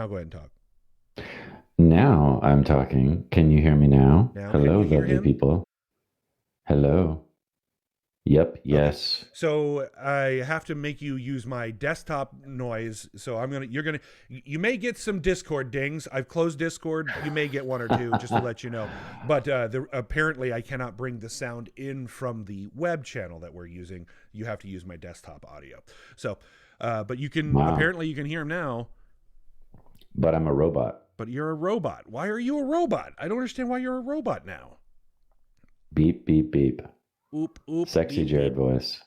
Now go ahead and talk. Now I'm talking. Can you hear me now? Now, can Hello, we hear lovely him? people. Hello. Yep, Okay. yes. So I have to make you use my desktop noise. So you may get some Discord dings. I've closed Discord. You may get one or two just to let you know. But apparently I cannot bring the sound in from the web channel that we're using. You have to use my desktop audio. So, but Wow. apparently you can hear him now, But I'm a robot. but you're a robot. Why are you a robot? I don't understand why you're a robot now. Beep, beep, beep. Oop, oop, Sexy beep, Jared beep. voice.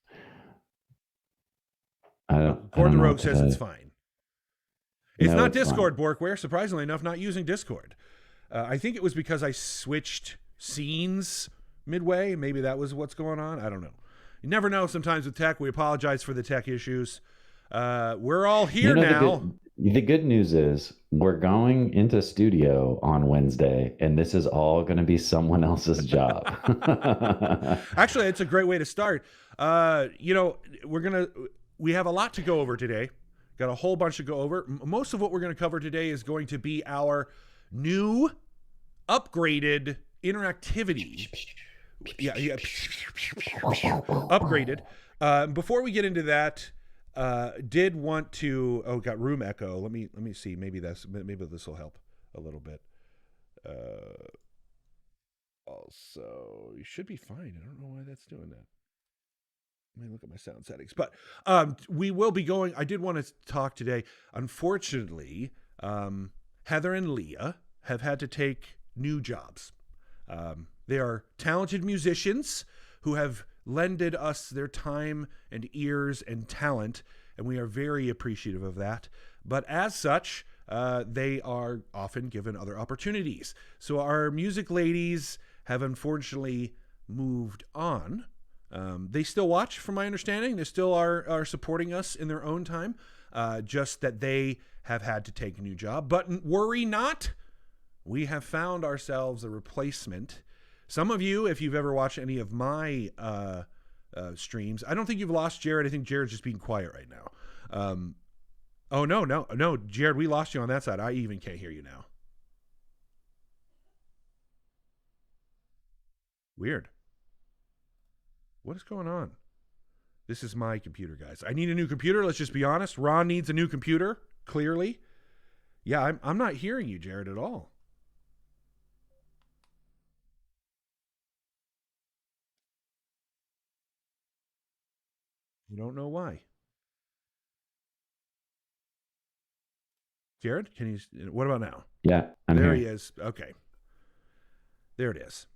I Gord the don't know Rogue what to says tell it's you. fine. It's No, not it's fine. Discord, Borkware. Surprisingly enough, not using Discord. I think it was because I switched scenes midway. Maybe that was what's going on. I don't know. You never know sometimes with tech. We apologize for the tech issues. We're all You here know now. the good news is we're going into studio on Wednesday, and this is all going to be someone else's job. Actually, it's a great way to start. You know, we have a lot to go over today. Got a whole bunch to go over. Most of what we're going to cover today is going to be our new upgraded interactivity. Yeah. Upgraded. Before we get into that, did want to got room echo. Let me see. Maybe this will help a little bit. Also, you should be fine. I don't know why that's doing that. Let me look at my sound settings. But we will be going. I did want to talk today. Unfortunately, Heather and Leah have had to take new jobs. They are talented musicians who have lended us their time and ears and talent, and we are very appreciative of that. But as such, they are often given other opportunities. So our music ladies have unfortunately moved on. They still watch, from my understanding. They still are supporting us in their own time. Just that they have had to take a new job. But worry not, we have found ourselves a replacement. Some of you, if you've ever watched any of my streams, I don't think you've lost Jared. I think Jared's just being quiet right now. Oh, no, Jared, we lost you on that side. I even can't hear you now. Weird. What is going on? This is my computer, guys. I need a new computer. Let's just be honest. Ron needs a new computer, clearly. Yeah, I'm not hearing you, Jared, at all. You don't know why. Jared, can you? What about now? Yeah, I'm There he here. is. Okay. There it is.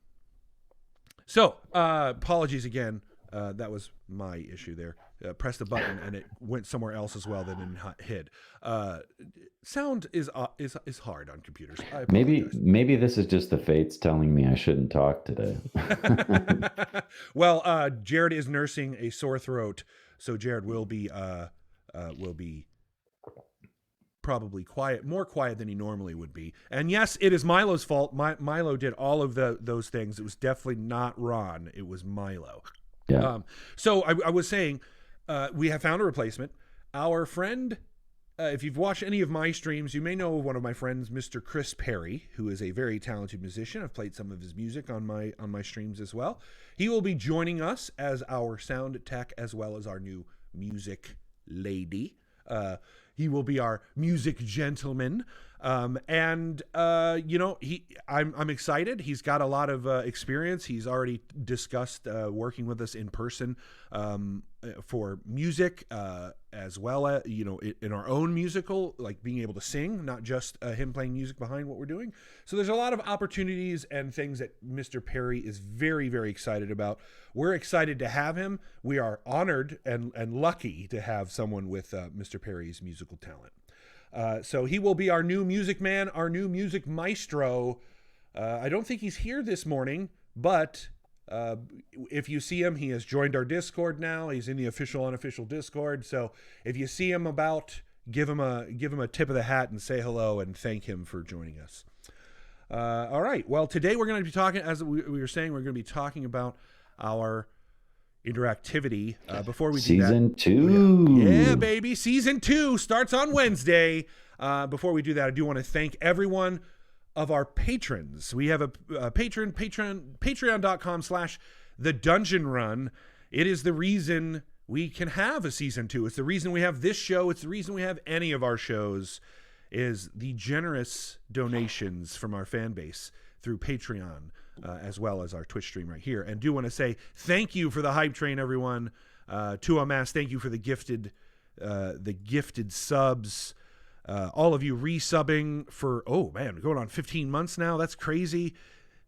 So, apologies again. That was my issue there. Pressed the button and it went somewhere else as well than it hid. Sound is hard on computers. I apologize. Maybe this is just the fates telling me I shouldn't talk today. Well, Jared is nursing a sore throat, so Jared will be probably more quiet than he normally would be. And yes, it is Milo's fault. Milo did all of those things. It was definitely not Ron. It was Milo. Yeah. So I was saying, we have found a replacement. Our friend, if you've watched any of my streams, you may know one of my friends, Mr. Chris Perry, who is a very talented musician. I've played some of his music on my streams as well. He will be joining us as our sound tech as well as our new music lady. He will be our music gentleman. And I'm excited. He's got a lot of experience. He's already discussed working with us in person for music, as well as in our own musical, like being able to sing, not just him playing music behind what we're doing. So there's a lot of opportunities and things that Mr. Perry is very, very excited about. We're excited to have him. We are honored and lucky to have someone with Mr. Perry's musical talent. So he will be our new music man, our new music maestro. I don't think he's here this morning, but if you see him, he has joined our Discord now. He's in the official, unofficial Discord. So if you see him about, give him a tip of the hat and say hello and thank him for joining us. All right. Well, today we're going to be talking, as we were saying, we're going to be talking about our interactivity. Before we do that, Season 2. yeah, baby, season 2 starts on Wednesday. Before we do that, I do want to thank everyone of our patrons. We have a patreon.com/the dungeon run. It is the reason we can have a season 2. It's the reason we have this show. It's the reason we have any of our shows, is the generous donations from our fan base through Patreon, as well as our Twitch stream right here. And do want to say thank you for the hype train, everyone. To Amass, thank you for the gifted subs. All of you resubbing for, oh man, going on 15 months now. That's crazy.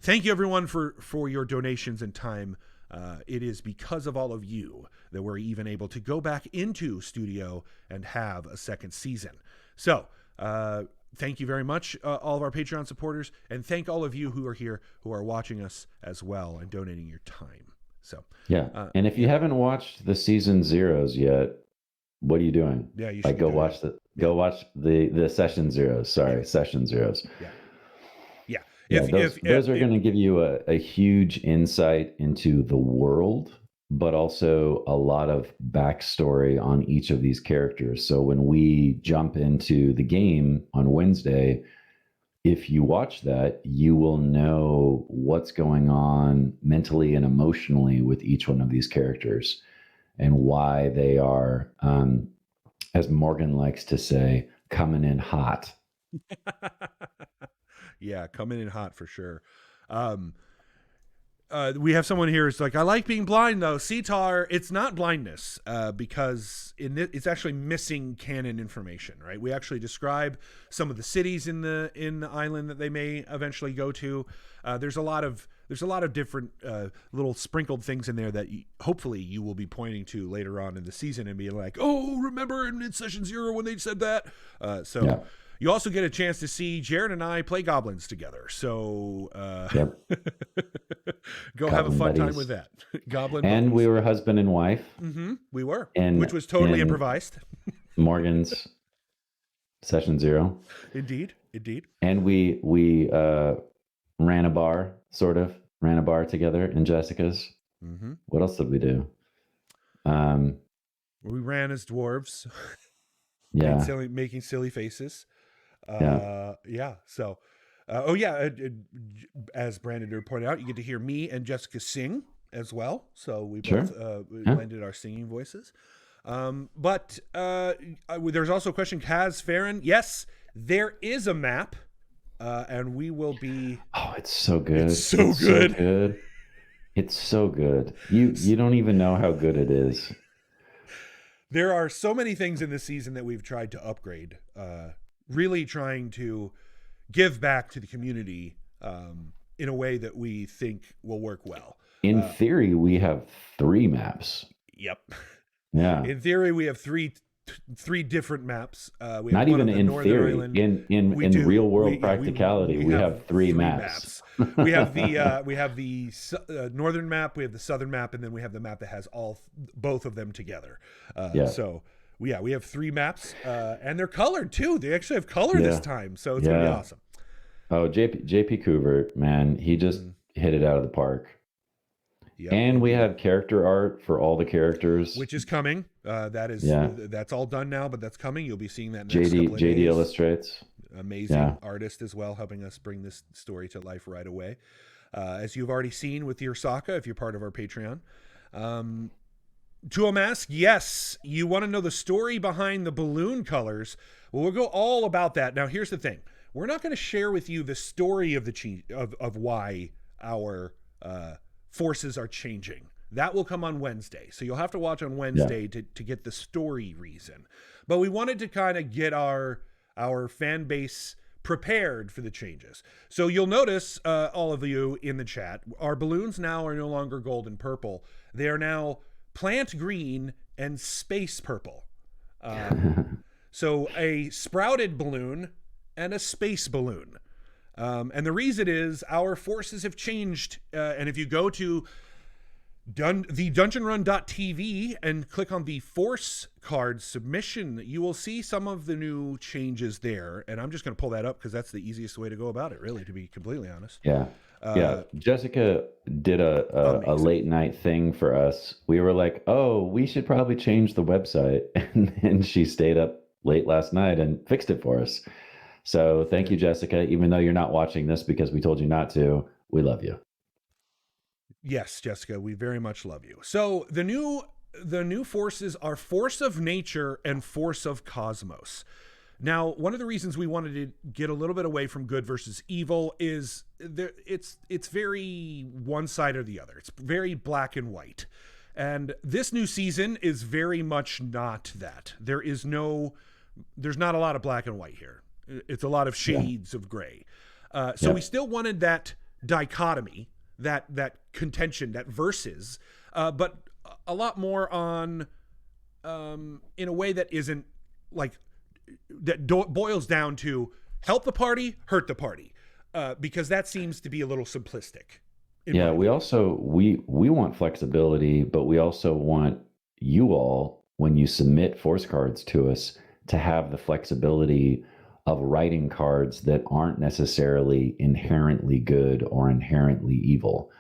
Thank you everyone for your donations and time. It is because of all of you that we're even able to go back into studio and have a second season. So thank you very much, all of our Patreon supporters, and thank all of you who are here, who are watching us as well and donating your time. So yeah, and if you haven't watched the season zeros yet, what are you doing? Yeah, you should go watch the session zeros. Sorry, session zeros. Yeah. Those are going to give you a huge insight into the world, but also a lot of backstory on each of these characters. So when we jump into the game on Wednesday, if you watch that, you will know what's going on mentally and emotionally with each one of these characters and why they are, as Morgan likes to say, coming in hot. Yeah, coming in hot for sure. We have someone here who's like, I like being blind though. Sitar, it's not blindness, because it's actually missing canon information, right? We actually describe some of the cities in the island that they may eventually go to. There's a lot of different little sprinkled things in there that hopefully you will be pointing to later on in the season and be like, oh, remember in session 0 when they said that? Yeah. You also get a chance to see Jared and I play goblins together. So go have a fun time with that. Goblin and buddies. We were husband and wife. Mm-hmm. We were, which was totally improvised. Morgan's session 0. Indeed. And we ran a bar together in Jessica's. Mm-hmm. What else did we do? We ran as dwarves. Yeah. Making silly faces. So, as Brandon pointed out, you get to hear me and Jessica sing as well. So we both blended our singing voices. But there's also a question, Kaz Farron. Yes, there is a map, and we will be. Oh, it's so good. It's so good. It's so good. You don't even know how good it is. There are so many things in this season that we've tried to upgrade, really trying to give back to the community in a way that we think will work well. In theory, we have 3 maps. Yep. Yeah. In theory, we have three different maps. We Not have even in theory. Island. In real world practicality, we have 3 maps. We have the northern map, we have the southern map, and then we have the map that has both of them together. So we have 3 maps, and they're colored too. They actually have color this time, so it's gonna be awesome. Oh, JP Couvert, man, he just hit it out of the park. Yep. And we have character art for all the characters, which is coming. That's all done now, but that's coming. You'll be seeing that next couple of JD days. illustrates. Amazing artist as well, helping us bring this story to life right away. As you've already seen with your Sokka, if you're part of our Patreon. To a mask, yes, you want to know the story behind the balloon colors. Well, we'll go all about that. Now, here's the thing. We're not going to share with you the story of of why our forces are changing. That will come on Wednesday. So you'll have to watch on Wednesday to get the story reason. But we wanted to kind of get our fan base prepared for the changes. So you'll notice, all of you in the chat, our balloons now are no longer gold and purple. They are now plant green and space purple. So a sprouted balloon and a space balloon. And the reason is our forces have changed. And if you go to the dungeonrun.tv and click on the force card submission, you will see some of the new changes there. And I'm just going to pull that up because that's the easiest way to go about it, really, to be completely honest. Jessica did a late night thing for us. We were like, oh, we should probably change the website. And then she stayed up late last night and fixed it for us. So thank you, Jessica. Even though you're not watching this because we told you not to, we love you. Yes, Jessica, we very much love you. So the new forces are Force of Nature and Force of Cosmos. Now, one of the reasons we wanted to get a little bit away from good versus evil is it's very one side or the other. It's very black and white. And this new season is very much not that. There's not a lot of black and white here. It's a lot of shades of gray. So we still wanted that dichotomy, that contention, that versus, but a lot more on, in a way that isn't like, that boils down to help the party, hurt the party, because that seems to be a little simplistic. Yeah, we also, we want flexibility, but we also want you all, when you submit force cards to us, to have the flexibility of writing cards that aren't necessarily inherently good or inherently evil.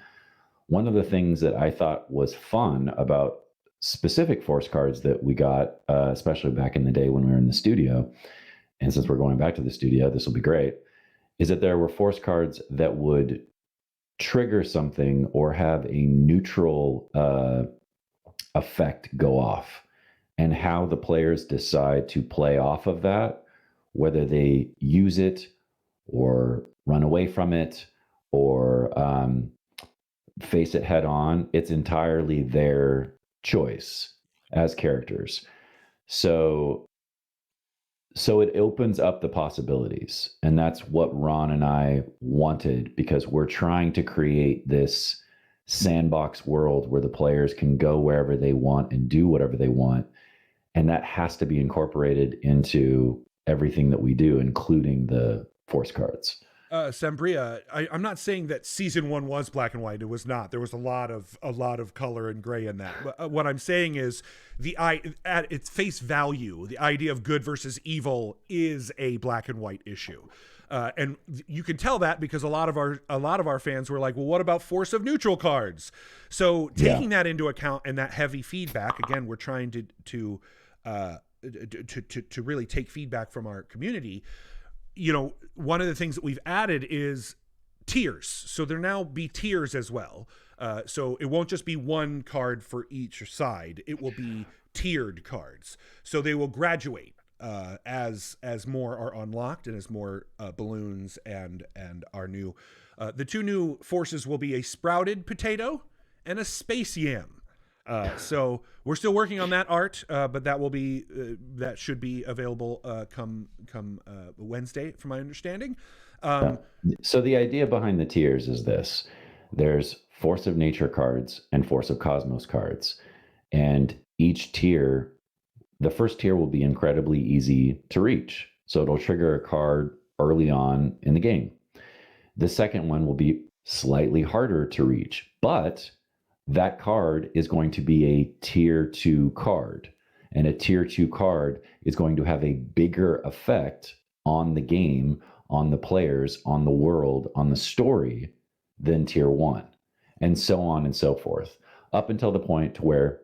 One of the things that I thought was fun about specific force cards that we got, especially back in the day when we were in the studio, and since we're going back to the studio, this will be great, is that there were force cards that would trigger something or have a neutral effect go off, and how the players decide to play off of that, whether they use it or run away from it or face it head on, it's entirely their choice as characters. So it opens up the possibilities. And that's what Ron and I wanted, because we're trying to create this sandbox world where the players can go wherever they want and do whatever they want. And that has to be incorporated into everything that we do, including the force cards. Sambria, I'm not saying that season 1 was black and white. It was not. There was a lot of color and gray in that. But what I'm saying is, at its face value, the idea of good versus evil is a black and white issue, and you can tell that because a lot of our fans were like, "Well, what about force of neutral cards?" So taking that into account and that heavy feedback, again, we're trying to really take feedback from our community. You know, one of the things that we've added is tiers. So there now be tiers as well. So it won't just be one card for each side. It will be tiered cards. So they will graduate as more are unlocked and as more balloons and are new. The two new forces will be a sprouted potato and a space yam. So we're still working on that art, but that will be that should be available come Wednesday, from my understanding. So the idea behind the tiers is this: there's Force of Nature cards and Force of Cosmos cards, and each tier, the first tier will be incredibly easy to reach, so it'll trigger a card early on in the game. The second one will be slightly harder to reach, but that card is going to be a tier 2 card, and a tier 2 card is going to have a bigger effect on the game, on the players, on the world, on the story than tier 1, and so on and so forth, up until the point to where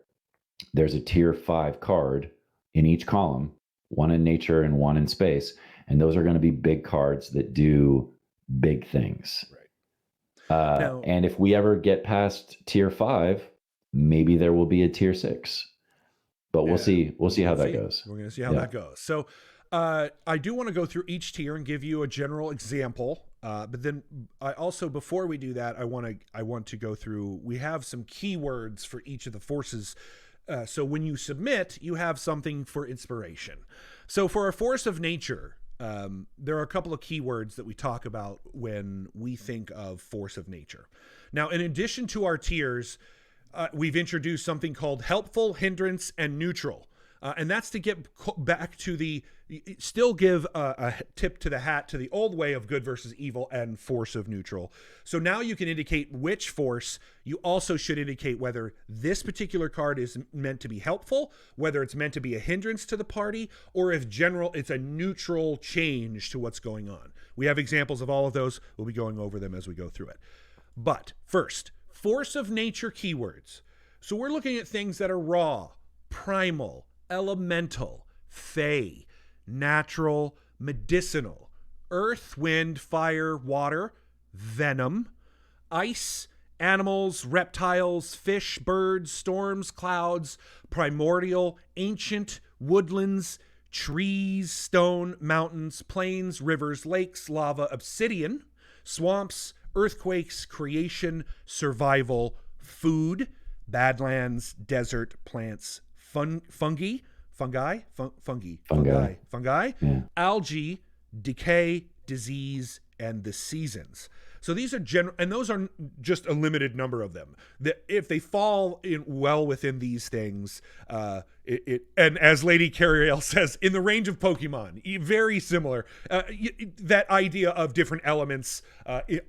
there's a tier 5 card in each column, one in nature and one in space, and those are going to be big cards that do big things. Right. And if we ever get past tier 5, maybe there will be a tier 6, but we'll see. We'll see how that goes. We're going to see how that goes. So I do want to go through each tier and give you a general example. But then I also, before we do that, I want to go through, we have some keywords for each of the forces. So when you submit, you have something for inspiration. So for a force of nature, there are a couple of keywords that we talk about when we think of force of nature. Now, in addition to our tiers, we've introduced something called helpful, hindrance, and neutral. And that's to get back to still give a tip to the hat to the old way of good versus evil and force of neutral. So now you can indicate which force. You also should indicate whether this particular card is meant to be helpful, whether it's meant to be a hindrance to the party, or if it's a neutral change to what's going on. We have examples of all of those. We'll be going over them as we go through it. But first, force of nature keywords. So we're looking at things that are raw, primal, elemental, fey, natural, medicinal. Earth, wind, fire, water, venom. Ice, animals, reptiles, fish, birds, storms, clouds, primordial, ancient, woodlands, trees, stone, mountains, plains, rivers, lakes, lava, obsidian, swamps, earthquakes, creation, survival, food, badlands, desert, plants, fungi, Yeah. algae, decay, disease, and the seasons. So these are general, and those are just a limited number of them. That if they fall in well within these things, and as Lady Carriel says, in the range of Pokemon, very similar. That idea of different elements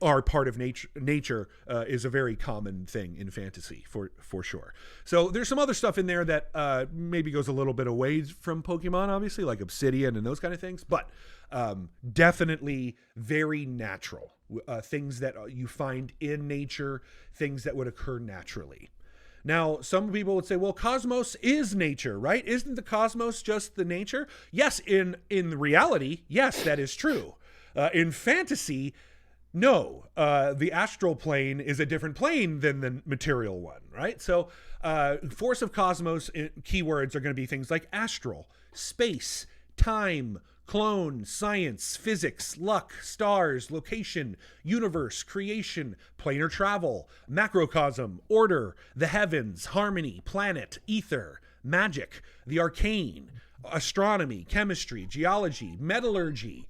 are part of nature is a very common thing in fantasy for sure. So there's some other stuff in there that maybe goes a little bit away from Pokemon, obviously, like obsidian and those kind of things, but definitely very natural. Things that you find in nature, things that would occur naturally. Now, some people would say, well, cosmos is nature, right? Isn't the cosmos just the nature? Yes, in reality, yes, that is true. In fantasy, no. The astral plane is a different plane than the material one, right? So force of cosmos keywords are going to be things like astral, space, time, clone, science, physics, luck, stars, location, universe, creation, planar travel, macrocosm, order, the heavens, harmony, planet, ether, magic, the arcane, astronomy, chemistry, geology, metallurgy,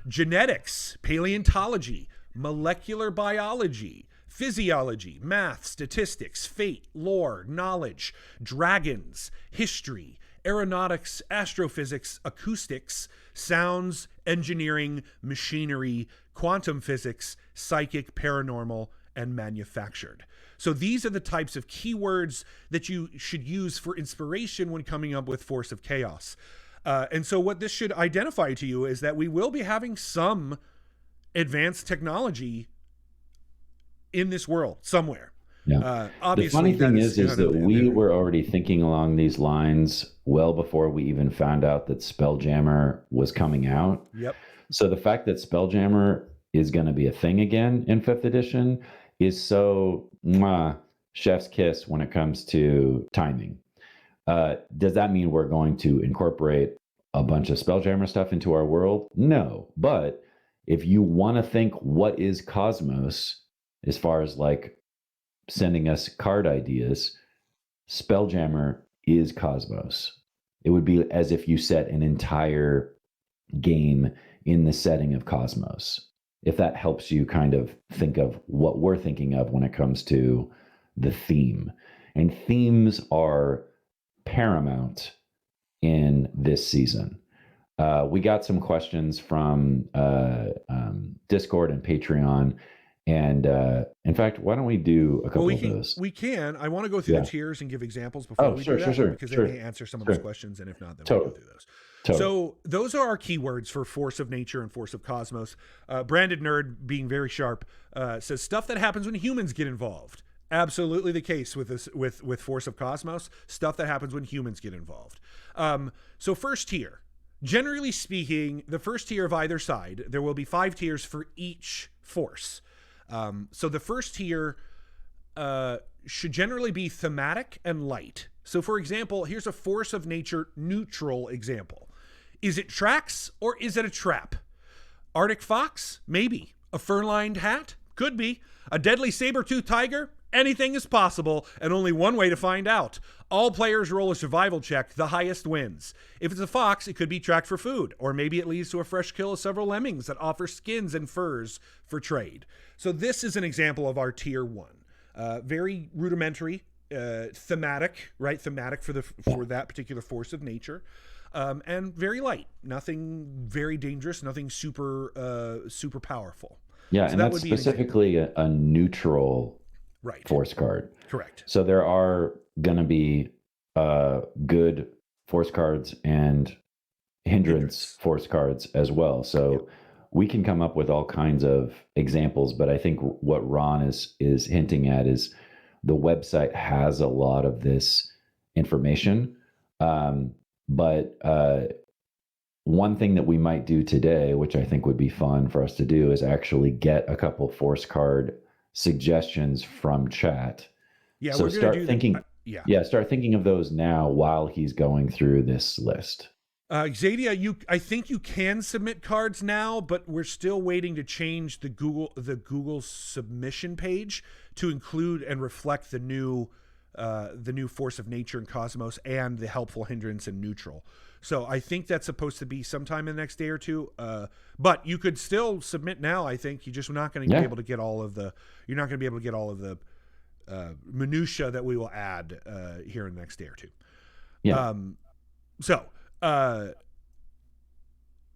genetics, paleontology, molecular biology, physiology, math, statistics, fate, lore, knowledge, dragons, history, aeronautics, astrophysics, acoustics, sounds, engineering, machinery, quantum physics, psychic, paranormal, and manufactured. So these are the types of keywords that you should use for inspiration when coming up with Force of Chaos. And so what this should identify to you is that we will be having some advanced technology in this world somewhere. Yeah. Obviously, the funny thing is that we were already thinking along these lines well before we even found out that Spelljammer was coming out. Yep. So the fact that Spelljammer is going to be a thing again in 5th edition is so chef's kiss when it comes to timing. Does that mean we're going to incorporate a bunch of Spelljammer stuff into our world? No. But if you want to think what is Cosmos, as far as like sending us card ideas, Spelljammer is Cosmos. It would be as if you set an entire game in the setting of Cosmos. If that helps you kind of think of what we're thinking of when it comes to the theme. And themes are paramount in this season. We got some questions from Discord and Patreon. And in fact, why don't we do a couple of those? We can. I want to go through the tiers and give examples before we do that, because they may answer some of those questions, and if not, then we'll go through those. So those are our keywords for Force of Nature and Force of Cosmos. Branded Nerd, being very sharp, says stuff that happens when humans get involved. Absolutely the case with this, with Force of Cosmos. Stuff that happens when humans get involved. So first tier. Generally speaking, the first tier of either side, there will be 5 tiers for each force. So the first tier should generally be thematic and light. So for example, here's a Force of Nature neutral example. Is it tracks or is it a trap? Arctic fox? Maybe. A fur-lined hat? Could be. A deadly saber-toothed tiger? Anything is possible, and only one way to find out. All players roll a survival check, the highest wins. If it's a fox, it could be tracked for food, or maybe it leads to a fresh kill of several lemmings that offer skins and furs for trade. So this is an example of our tier 1. Very rudimentary, thematic, right? Thematic for that particular Force of Nature. And very light. Nothing very dangerous, nothing super powerful. Yeah, so and that's specifically a neutral force card. Correct. So there are going to be good force cards and hindrance force cards as well. So we can come up with all kinds of examples, but I think what Ron is hinting at is the website has a lot of this information, but one thing that we might do today, which I think would be fun for us to do, is actually get a couple force card suggestions from chat. Yeah, so we're going to do thinking. Start thinking of those now while he's going through this list. Xadia, I think you can submit cards now, but we're still waiting to change the Google submission page to include and reflect the new force of nature and cosmos and the helpful, hindrance, and neutral. So I think that's supposed to be sometime in the next day or two. But you could still submit now. I think you're just not going to be able to get all of the. You're not going to be able to get all of the minutia that we will add here in the next day or two. Yeah.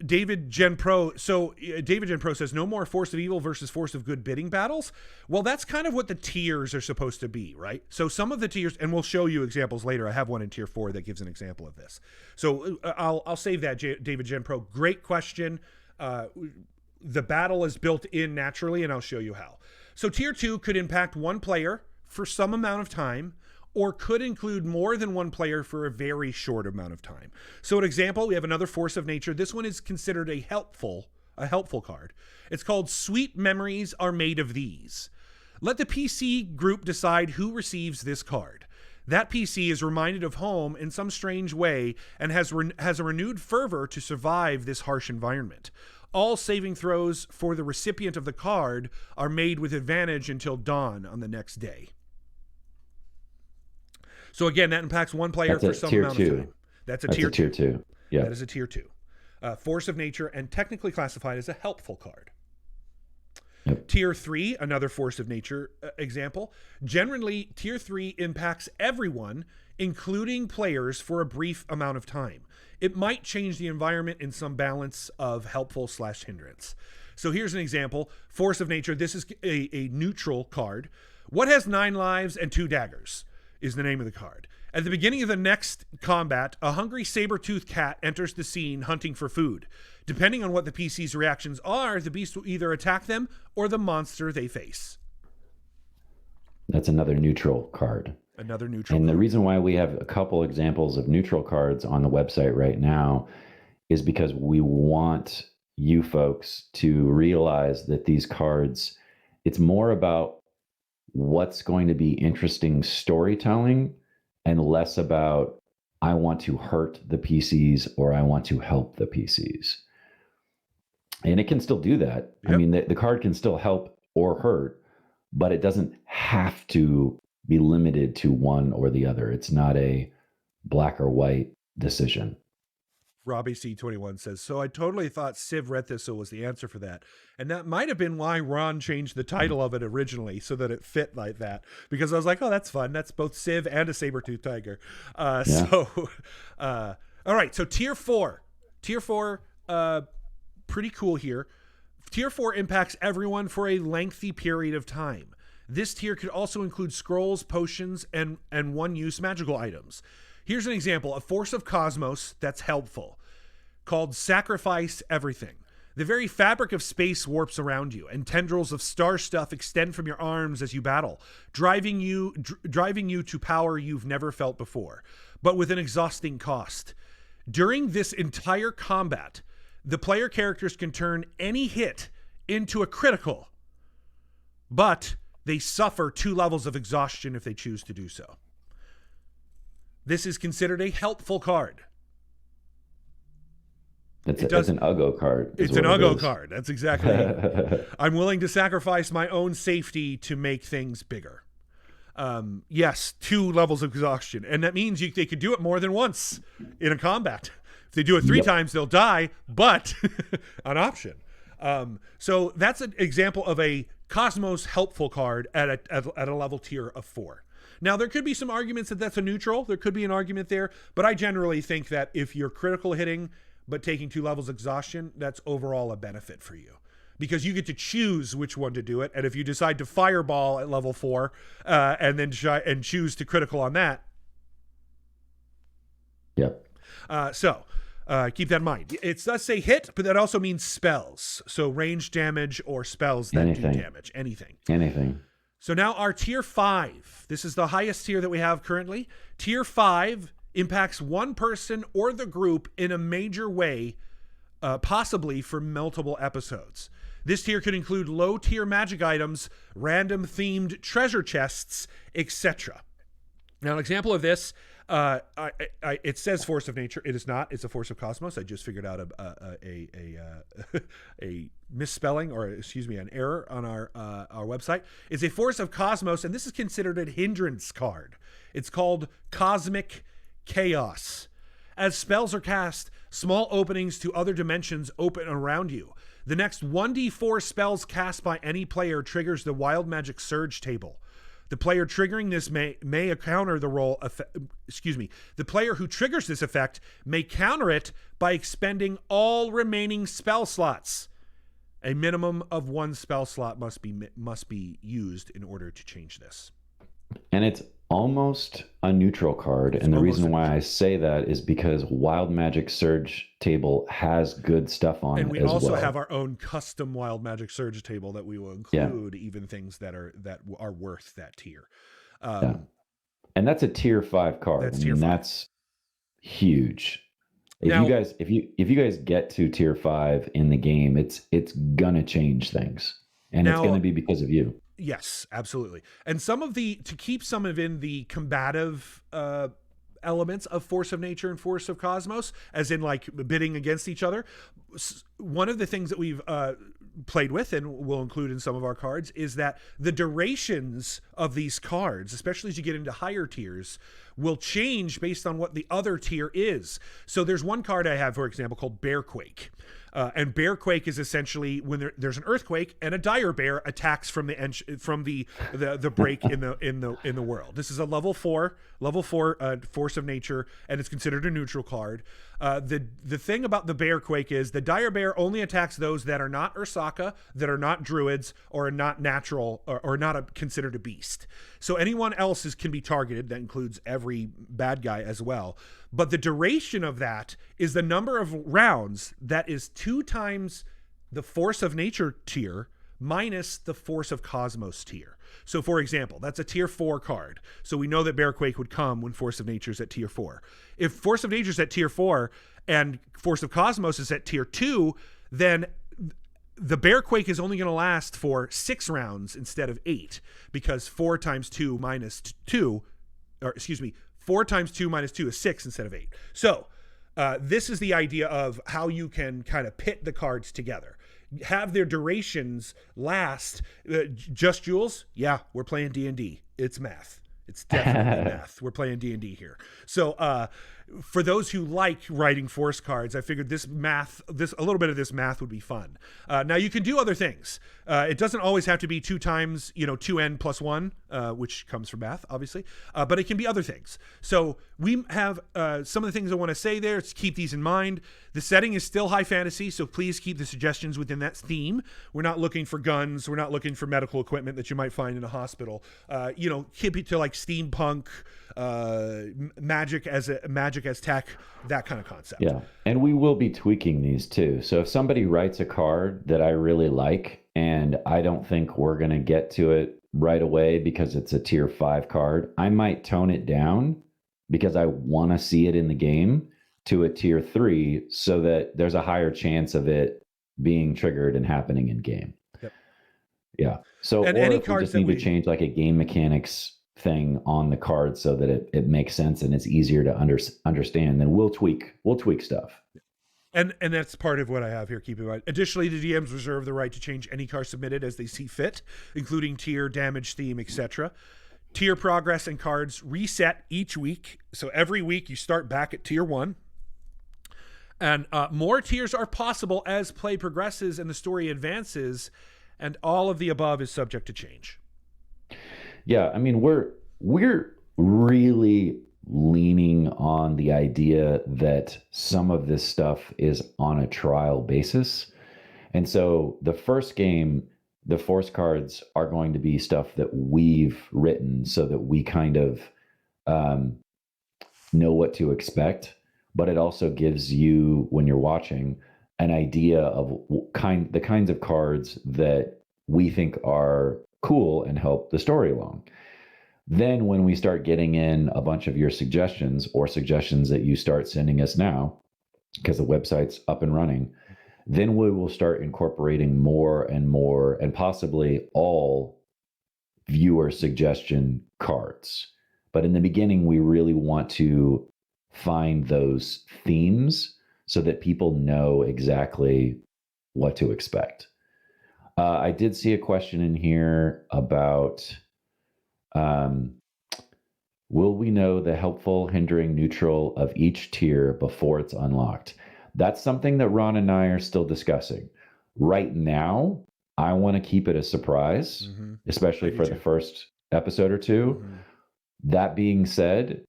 David Gen Pro. So David Gen Pro says no more force of evil versus force of good bidding battles. Well, that's kind of what the tiers are supposed to be, right? So some of the tiers, and we'll show you examples later. I have one in tier 4 that gives an example of this. So I'll save that, David Gen Pro. Great question. The battle is built in naturally, and I'll show you how. So tier 2 could impact one player for some amount of time, or could include more than one player for a very short amount of time. So an example, we have another force of nature. This one is considered a helpful card. It's called Sweet Memories Are Made of These. Let the PC group decide who receives this card. That PC is reminded of home in some strange way and has a renewed fervor to survive this harsh environment. All saving throws for the recipient of the card are made with advantage until dawn on the next day. So again, that impacts one player for some amount of time. That's a tier 2. Yeah. That is a tier 2. Force of nature, and technically classified as a helpful card. Yep. Tier 3, another force of nature example. Generally, tier 3 impacts everyone, including players, for a brief amount of time. It might change the environment in some balance of helpful/hindrance. So here's an example. Force of nature. This is a neutral card. What has 9 lives and 2 daggers? Is the name of the card. At the beginning of the next combat, a hungry saber-toothed cat enters the scene hunting for food. Depending on what the PC's reactions are, the beast will either attack them or the monster they face. That's another neutral card. Another neutral And card. The reason why we have a couple examples of neutral cards on the website right now is because we want you folks to realize that these cards, it's more about what's going to be interesting storytelling and less about I want to hurt the PCs or I want to help the PCs. And it can still do that. Yep. I mean, the card can still help or hurt, but it doesn't have to be limited to one or the other. It's not a black or white decision. Robbie C21 says, so I totally thought Civ Red Thistle was the answer for that. And that might have been why Ron changed the title of it originally so that it fit like that. Because I was like, oh, that's fun. That's both Civ and a saber-tooth tiger. All right. So tier 4. Tier 4, pretty cool here. Tier 4 impacts everyone for a lengthy period of time. This tier could also include scrolls, potions, and one-use magical items. Here's an example, a force of cosmos that's helpful, called Sacrifice Everything. The very fabric of space warps around you, and tendrils of star stuff extend from your arms as you battle, driving you to power you've never felt before, but with an exhausting cost. During this entire combat, the player characters can turn any hit into a critical, but they suffer 2 levels of exhaustion if they choose to do so. This is considered a helpful card. It's an Uggo card. It's an Uggo card. That's exactly it. I'm willing to sacrifice my own safety to make things bigger. Yes, 2 levels of exhaustion. And that means they could do it more than once in a combat. If they do it 3 times, they'll die, but an option. So that's an example of a Cosmos helpful card at a level tier of 4. Now, there could be some arguments that that's a neutral. There could be an argument there, but I generally think that if you're critical hitting but taking 2 levels exhaustion, that's overall a benefit for you because you get to choose which one to do it. And if you decide to fireball at level 4 and then choose to critical on that. Yep. Keep that in mind. It does say hit, but that also means spells. So range damage or spells that do damage. Anything. So now our tier 5. This is the highest tier that we have currently. Tier 5 impacts one person or the group in a major way possibly for multiple episodes. This tier could include low-tier magic items, random-themed treasure chests, etc. Now, an example of this, it says force of nature. It is not. It's a force of cosmos. I just figured out a misspelling, or excuse me, an error on our website. It's a force of cosmos, and this is considered a hindrance card. It's called Cosmic Chaos. As spells are cast, small openings to other dimensions open around you. The next 1d4 spells cast by any player triggers the Wild Magic Surge table. The player triggering this may counter the roll. The player who triggers this effect may counter it by expending all remaining spell slots. A minimum of 1 spell slot must be used in order to change this. And it's almost a neutral card. And the reason why I say that is because Wild Magic Surge table has good stuff on it as well. And we also have our own custom Wild Magic Surge table that we will include, even things that are worth that tier. And that's a tier 5 card. That's huge. If you guys get to tier 5 in the game, it's gonna change things. And it's gonna be because of you. Yes, absolutely. And to keep some of in the combative elements of force of nature and force of cosmos, as in like bidding against each other, one of the things that we've played with and will include in some of our cards is that the durations of these cards, especially as you get into higher tiers, will change based on what the other tier is. So there's one card I have, for example, called Bearquake. And Bearquake is essentially when there's an earthquake and a dire bear attacks from the break in the world. This is a level 4 force of nature, and it's considered a neutral card. The thing about the Bearquake is the dire bear only attacks those that are not Ursaka, that are not druids, or are not natural, or not considered a beast. So anyone else can be targeted. That includes every bad guy as well. But the duration of that is the number of rounds that is 2 times the force of nature tier minus the force of cosmos tier. So for example, that's a tier 4 card. So we know that Bearquake would come when force of nature is at tier 4. If force of nature is at tier 4 and force of cosmos is at tier 2, then the Bearquake is only going to last for 6 rounds instead of 8, because 4 times 2 minus 2, or excuse me, 4 times 2 minus 2 is 6 instead of 8. So this is the idea of how you can kind of pit the cards together. Have their durations last. Just Jules? Yeah, we're playing D&D. It's math. It's definitely math. We're playing D&D here. So for those who like writing force cards, I figured a little bit of this math would be fun. Now you can do other things. It doesn't always have to be 2 times, 2n plus 1, which comes from math, obviously. But it can be other things. So we have some of the things I want to say there. To keep these in mind. The setting is still high fantasy, so please keep the suggestions within that theme. We're not looking for guns. We're not looking for medical equipment that you might find in a hospital. Keep it to like steampunk, magic as tech, that kind of concept. Yeah, and we will be tweaking these too. So if somebody writes a card that I really like and I don't think we're going to get to it right away because it's a tier 5 card, I might tone it down because I want to see it in the game to a tier 3 so that there's a higher chance of it being triggered and happening in game. Yep. Yeah. So and or any if we cards just need to change like a game mechanics thing on the card so that it makes sense and it's easier to understand, then we'll tweak stuff. And that's part of what I have here. Keep in mind. Additionally, the DMs reserve the right to change any card submitted as they see fit, including tier, damage, theme, etc. Tier progress and cards reset each week. So every week you start back at tier 1. And more tiers are possible as play progresses and the story advances, and all of the above is subject to change. Yeah, I mean, we're really leaning on the idea that some of this stuff is on a trial basis. And so the first game, the force cards are going to be stuff that we've written so that we kind of know what to expect. But it also gives you, when you're watching, an idea of the kinds of cards that we think are cool and help the story along. Then when we start getting in a bunch of your suggestions or suggestions that you start sending us now, because the website's up and running, then we will start incorporating more and more, and possibly all viewer suggestion cards. But in the beginning, we really want to find those themes so that people know exactly what to expect. I did see a question in here about, will we know the helpful, hindering, neutral of each tier before it's unlocked? That's something that Ron and I are still discussing. Right now, I want to keep it a surprise, especially for the first episode or two. That being said,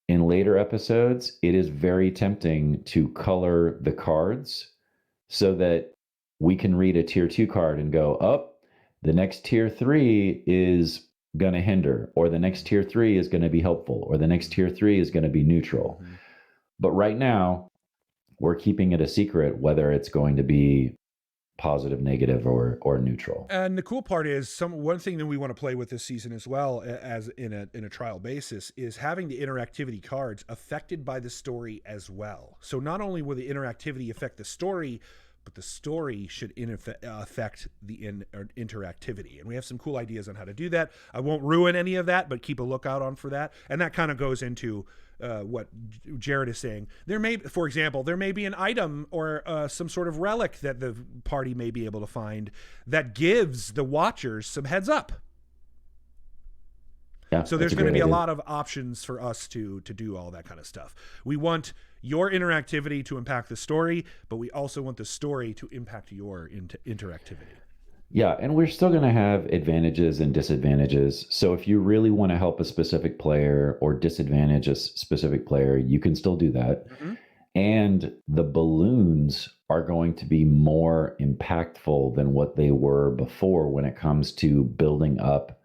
in later episodes, it is very tempting to color the cards so that we can read a tier 2 card and go, oh, the next tier 3 is going to hinder, or the next tier 3 is going to be helpful, or the next tier 3 is going to be neutral. But right now, we're keeping it a secret whether it's going to be positive, negative, or neutral. And the cool part is one thing that we want to play with this season as well, as in a trial basis, is having the interactivity cards affected by the story as well. So not only will the interactivity affect the story, but the story should affect the interactivity. And we have some cool ideas on how to do that. I won't ruin any of that, but keep a lookout on for that. And that kind of goes into what Jared is saying. For example, there may be an item or some sort of relic that the party may be able to find that gives the watchers some heads up. Yeah, so there's going to be a lot of options for us to do all that kind of stuff. We want your interactivity to impact the story, but we also want the story to impact your interactivity. Yeah, and we're still going to have advantages and disadvantages. So if you really want to help a specific player or disadvantage a specific player, you can still do that. And the balloons are going to be more impactful than what they were before when it comes to building up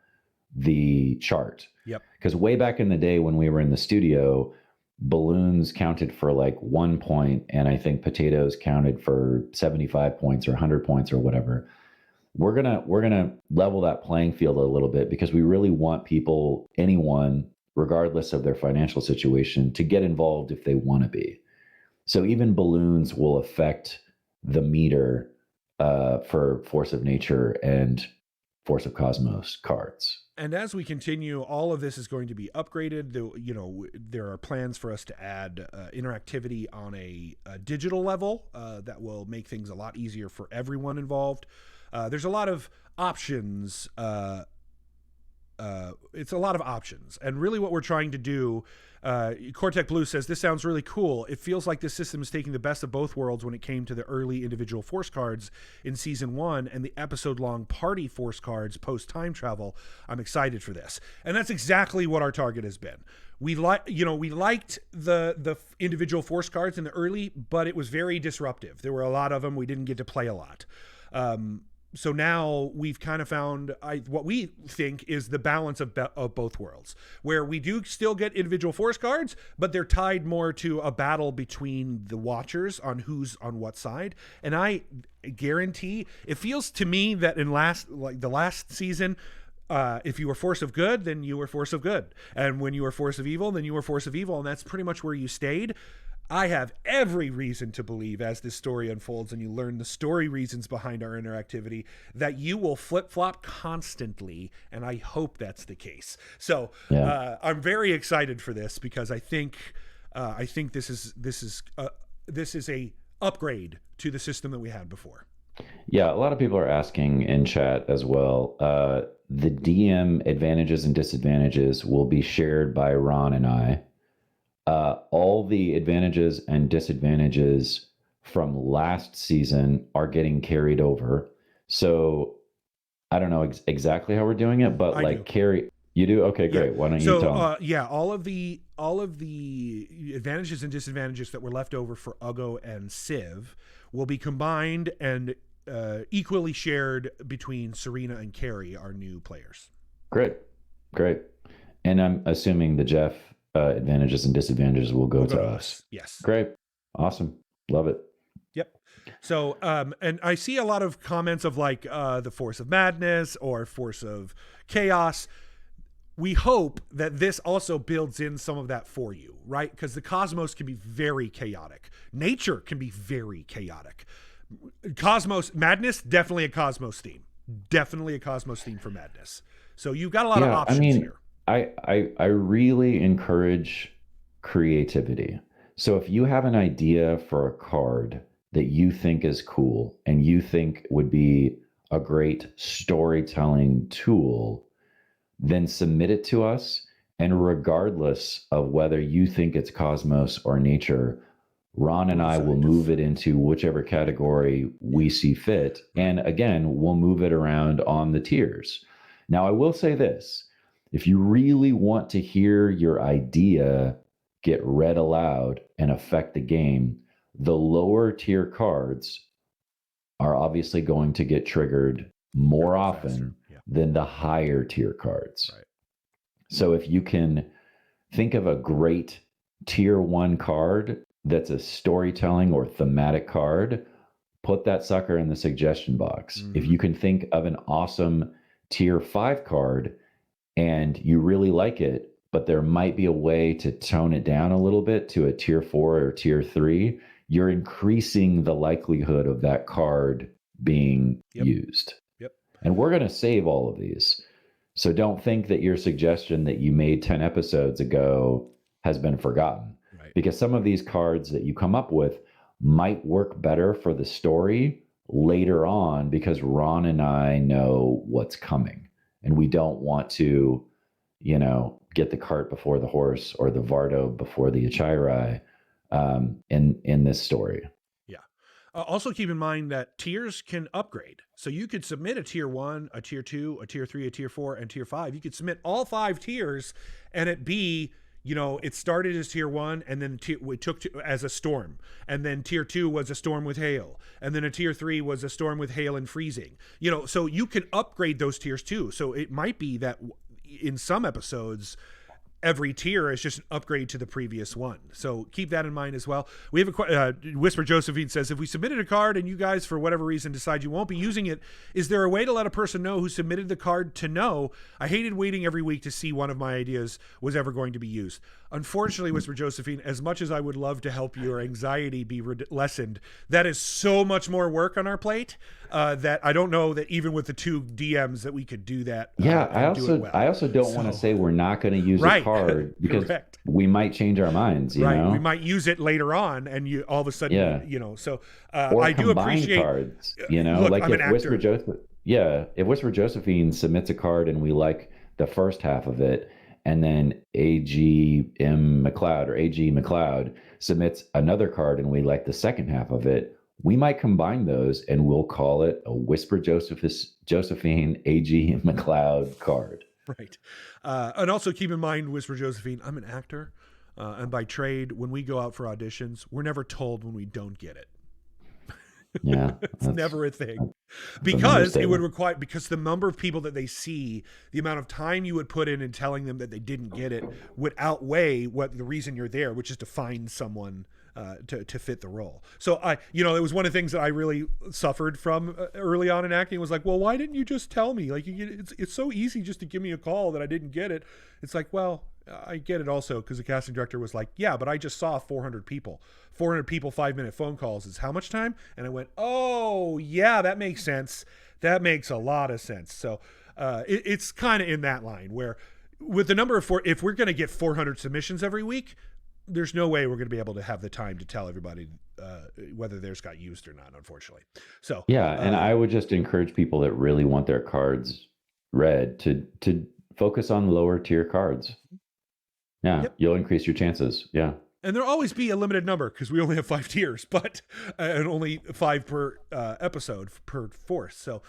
the chart. Yep. Because way back in the day when we were in the studio, balloons counted for like 1 point, and I think potatoes counted for 75 points or 100 points or whatever. We're gonna level that playing field a little bit, because we really want people, anyone, regardless of their financial situation, to get involved if they want to be. So even balloons will affect the meter for Force of Nature and Force of Cosmos cards. And as we continue, all of this is going to be upgraded. There are plans for us to add interactivity on a digital level that will make things a lot easier for everyone involved. There's a lot of options. It's a lot of options. And really what we're trying to do, Cortec Blue says, this sounds really cool. It feels like this system is taking the best of both worlds when it came to the early individual force cards in season 1 and the episode-long party force cards post-time travel. I'm excited for this. And that's exactly what our target has been. We liked the individual force cards in the early, but it was very disruptive. There were a lot of them. We didn't get to play a lot. So now we've kind of found what we think is the balance of both worlds, where we do still get individual force cards, but they're tied more to a battle between the watchers on who's on what side. And I guarantee, it feels to me that in the last season, if you were force of good, then you were force of good. And when you were force of evil, then you were force of evil. And that's pretty much where you stayed. I have every reason to believe, as this story unfolds and you learn the story reasons behind our interactivity, that you will flip-flop constantly, and I hope that's the case. So I'm very excited for this, because I think this is a upgrade to the system that we had before. Yeah, a lot of people are asking in chat as well. The DM advantages and disadvantages will be shared by Ron and I. All the advantages and disadvantages from last season are getting carried over. So I don't know exactly how we're doing it, but you do? Okay, great. Why don't you tell them? All of the advantages and disadvantages that were left over for Uggo and Civ will be combined and equally shared between Serena and Carrie, our new players. Great. And I'm assuming the Jeff advantages and disadvantages will go to us. Yes. Great. Awesome. Love it. Yep. So, and I see a lot of comments of like the Force of Madness or Force of Chaos. We hope that this also builds in some of that for you, right? Because the cosmos can be very chaotic. Nature can be very chaotic. Cosmos Madness, definitely a Cosmos theme. Definitely a Cosmos theme for Madness. So you've got a lot of options here. I really encourage creativity. So if you have an idea for a card that you think is cool and you think would be a great storytelling tool, then submit it to us. And regardless of whether you think it's Cosmos or nature, Ron and I will move it into whichever category we see fit. And again, we'll move it around on the tiers. Now, I will say this. If you really want to hear your idea get read aloud and affect the game, the lower tier cards are obviously going to get triggered more often than the higher tier cards. Right. So if you can think of a great tier 1 card that's a storytelling or thematic card, put that sucker in the suggestion box. If you can think of an awesome tier 5 card and you really like it, but there might be a way to tone it down a little bit to a tier 4 or tier 3, you're increasing the likelihood of that card being used. And we're going to save all of these. So don't think that your suggestion that you made 10 episodes ago has been forgotten. Right. Because some of these cards that you come up with might work better for the story later on because Ron and I know what's coming. And we don't want to, get the cart before the horse or the Vardo before the Achirai in this story. Also keep in mind that tiers can upgrade. So you could submit a tier 1, a tier 2, a tier 3, a tier 4, and tier 5. You could submit all 5 tiers and it be, it started as tier 1 and then we took as a storm. And then tier 2 was a storm with hail. And then a tier 3 was a storm with hail and freezing. So you can upgrade those tiers too. So it might be that in some episodes, every tier is just an upgrade to the previous one. So keep that in mind as well. We have a Whisper Josephine says, if we submitted a card and you guys, for whatever reason, decide you won't be using it, is there a way to let a person know who submitted the card to know? I hated waiting every week to see one of my ideas was ever going to be used. Unfortunately, Whisper Josephine, as much as I would love to help your anxiety be lessened, that is so much more work on our plate that I don't know that even with the 2 DMs that we could do that. I also don't want to say we're not going to use a card because we might change our minds. You know? We might use it later on, and you all of a sudden, So or I do appreciate cards. Look, like if Whisper if Whisper Josephine submits a card and we like the first half of it, and then AG McLeod submits another card and we like the second half of it, we might combine those and we'll call it a Whisper Josephine AG McLeod card. Right. And also keep in mind, Whisper Josephine, I'm an actor. And by trade, when we go out for auditions, we're never told when we don't get it. Yeah. It's never a thing. Because it would require, because the number of people that they see, the amount of time you would put in telling them that they didn't get it would outweigh what the reason you're there, which is to find someone to fit the role. So it was one of the things that I really suffered from early on in acting. It was like, well, why didn't you just tell me? Like, it's so easy just to give me a call that I didn't get it. It's like, well, I get it also because the casting director was like, yeah, but I just saw 400 people. 400 people, 5-minute phone calls is how much time? And I went, oh, yeah, that makes sense. That makes a lot of sense. So it's kind of in that line where with the number of if we're going to get 400 submissions every week, there's no way we're going to be able to have the time to tell everybody whether theirs got used or not, unfortunately. So and I would just encourage people that really want their cards read to focus on lower tier cards. Yeah, you'll increase your chances. Yeah. And there'll always be a limited number because we only have 5 tiers, but and only 5 per episode per force. So,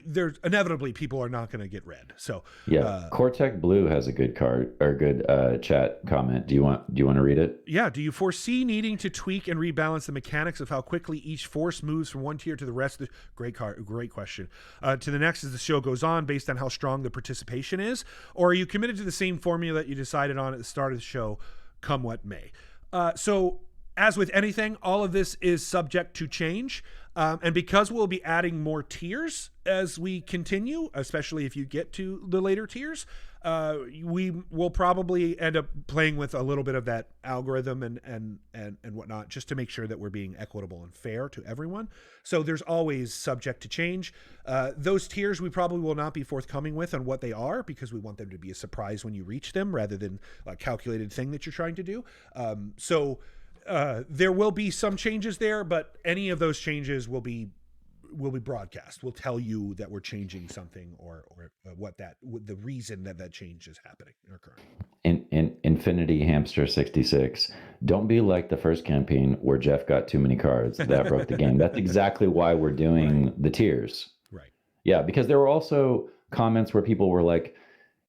there's inevitably people are not going to get read. So Cortec Blue has a good card or good chat comment. Do you want to read it? Yeah. Do you foresee needing to tweak and rebalance the mechanics of how quickly each force moves from one tier to the rest? Great question. To the next as the show goes on, based on how strong the participation is, or are you committed to the same formula that you decided on at the start of the show? Come what may. So as with anything, all of this is subject to change. And because we'll be adding more tiers as we continue, especially if you get to the later tiers, we will probably end up playing with a little bit of that algorithm and whatnot, just to make sure that we're being equitable and fair to everyone. So there's always subject to change. Those tiers we probably will not be forthcoming with on what they are, because we want them to be a surprise when you reach them rather than a calculated thing that you're trying to do. There will be some changes there, but any of those changes will be broadcast. We'll tell you that we're changing something or the reason that change is happening or occurring. In Infinity Hamster 66, don't be like the first campaign where Jeff got too many cards. That broke the game. That's exactly why we're doing the tiers. Right. Yeah, because there were also comments where people were like,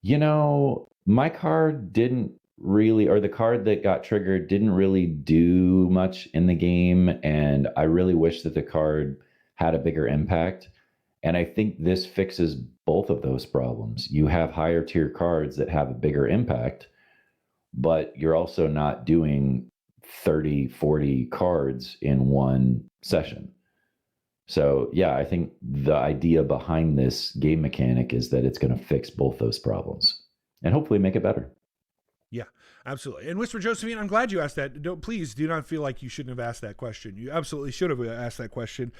my card didn't really, or the card that got triggered didn't really do much in the game, and I really wish that the card had a bigger impact. And I think this fixes both of those problems. You have higher tier cards that have a bigger impact, but you're also not doing 30, 40 cards in one session. So yeah, I think the idea behind this game mechanic is that it's going to fix both those problems and hopefully make it better. Yeah, absolutely. And Whisper Josephine, I'm glad you asked that. Please do not feel like you shouldn't have asked that question. You absolutely should have asked that question.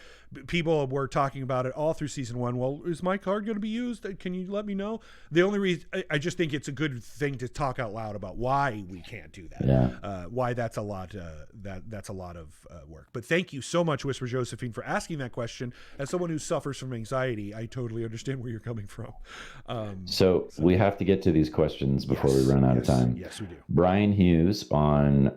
People were talking about it all through season 1. Well, is my card going to be used? Can you let me know? The only reason, I just think it's a good thing to talk out loud about why we can't do that. Yeah. Why that's a lot. That's a lot of work. But thank you so much, Whisper Josephine, for asking that question. As someone who suffers from anxiety, I totally understand where you're coming from. So we have to get to these questions before we run out of time. Yes, we do. Brian Hughes on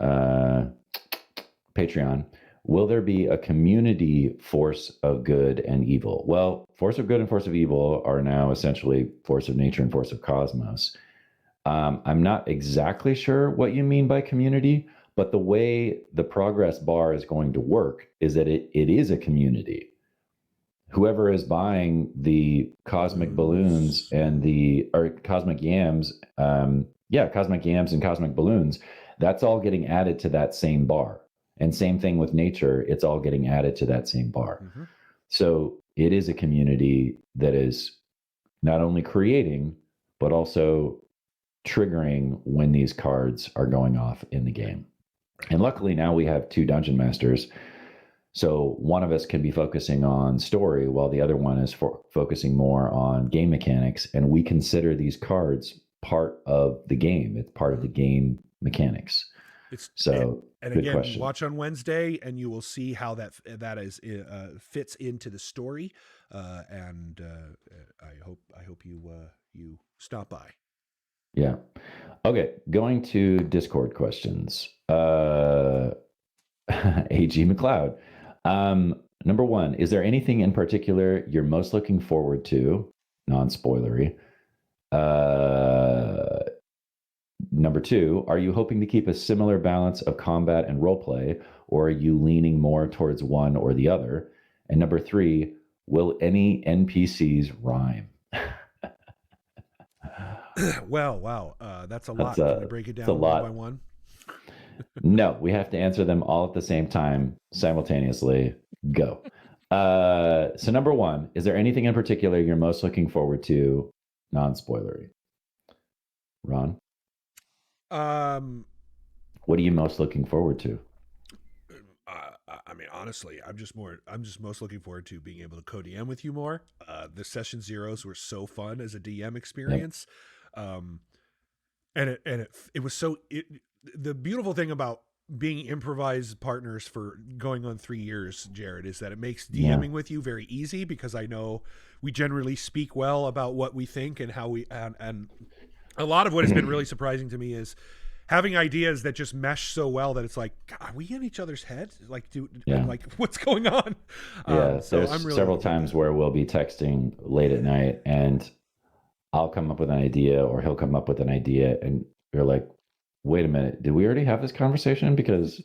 Patreon. Will there be a community force of good and evil? Well, force of good and force of evil are now essentially force of nature and force of cosmos. I'm not exactly sure what you mean by community, but the way the progress bar is going to work is that it is a community. Whoever is buying the cosmic balloons and cosmic yams, cosmic yams and cosmic balloons, that's all getting added to that same bar. And same thing with nature, it's all getting added to that same bar. Mm-hmm. So it is a community that is not only creating, but also triggering when these cards are going off in the game. And luckily now we have 2 dungeon masters. So one of us can be focusing on story while the other one is focusing more on game mechanics. And we consider these cards part of the game. It's part of the game mechanics. And again, question. Watch on Wednesday, and you will see how that fits into the story. And I hope you stop by. Yeah. Okay. Going to Discord questions. AG McLeod. Number 1, is there anything in particular you're most looking forward to? Non-spoilery. Number 2, are you hoping to keep a similar balance of combat and roleplay, or are you leaning more towards one or the other? And number 3, will any NPCs rhyme? Well, wow. That's a lot. Can we break it down one by one? No, we have to answer them all at the same time, simultaneously. Go. So number 1, is there anything in particular you're most looking forward to? Non-spoilery. Ron? What are you most looking forward to? I mean, honestly, I'm just most looking forward to being able to co-DM with you more. The session zeros were so fun as a DM experience. Yep. And it was so, the beautiful thing about being improvised partners for going on 3 years, Jared, is that it makes DMing with you very easy, because I know we generally speak well about what we think and how we, and a lot of what has been really surprising to me is having ideas that just mesh so well that it's like, God, are we in each other's head? Like, like what's going on? Yeah. So there's really several times where we'll be texting late at night and I'll come up with an idea or he'll come up with an idea and you're like, wait a minute, did we already have this conversation? Because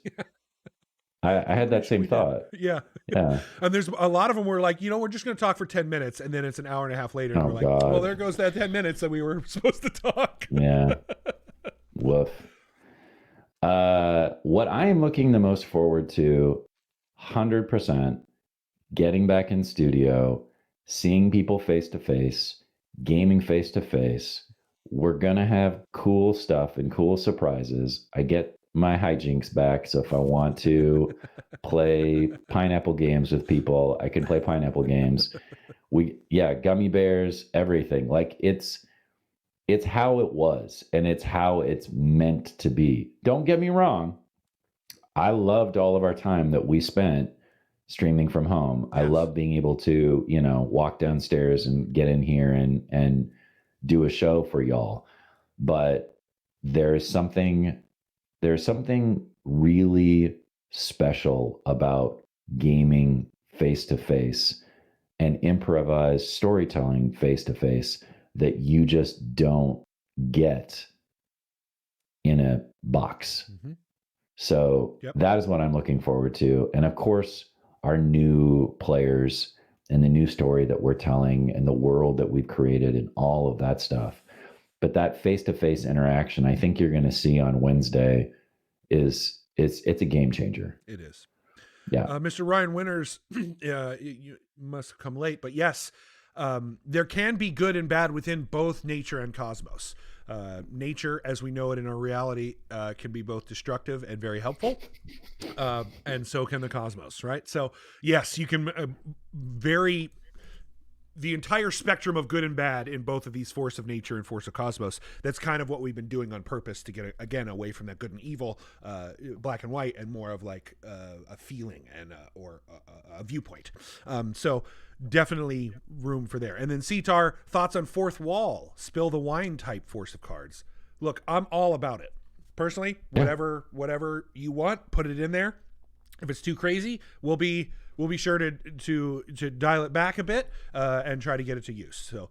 I had that same thought. Yeah. And there's a lot of them where like, we're just going to talk for 10 minutes and then it's an hour and a half later. And we're like, well, there goes that 10 minutes that we were supposed to talk. Yeah. Woof. What I am looking the most forward to, 100%, getting back in studio, seeing people face to face, gaming face to face. We're going to have cool stuff and cool surprises. I get my hijinks back. So if I want to play pineapple games with people, I can play pineapple games. Gummy bears, everything. Like it's how it was, and it's how it's meant to be. Don't get me wrong. I loved all of our time that we spent streaming from home. Yes. I love being able to, walk downstairs and get in here and do a show for y'all. But there's something really special about gaming face to face and improvised storytelling face to face that you just don't get in a box. Mm-hmm. So that is what I'm looking forward to. And of course, our new players and the new story that we're telling and the world that we've created and all of that stuff. But that face-to-face interaction, I think you're going to see on Wednesday it's a game changer. It is. Yeah. Mr. Ryan Winters, you must have come late, but yes, there can be good and bad within both nature and cosmos. Nature, as we know it in our reality, can be both destructive and very helpful. And so can the cosmos, right? So yes, you can vary the entire spectrum of good and bad in both of these force of nature and force of cosmos. That's kind of what we've been doing on purpose to get, again, away from that good and evil, black and white, and more of like a feeling and or a viewpoint. So definitely room for there. And then Sitar, thoughts on fourth wall, spill the wine type force of cards. Look, I'm all about it. Personally, whatever you want, put it in there. If it's too crazy, we'll be sure to dial it back a bit and try to get it to use. So,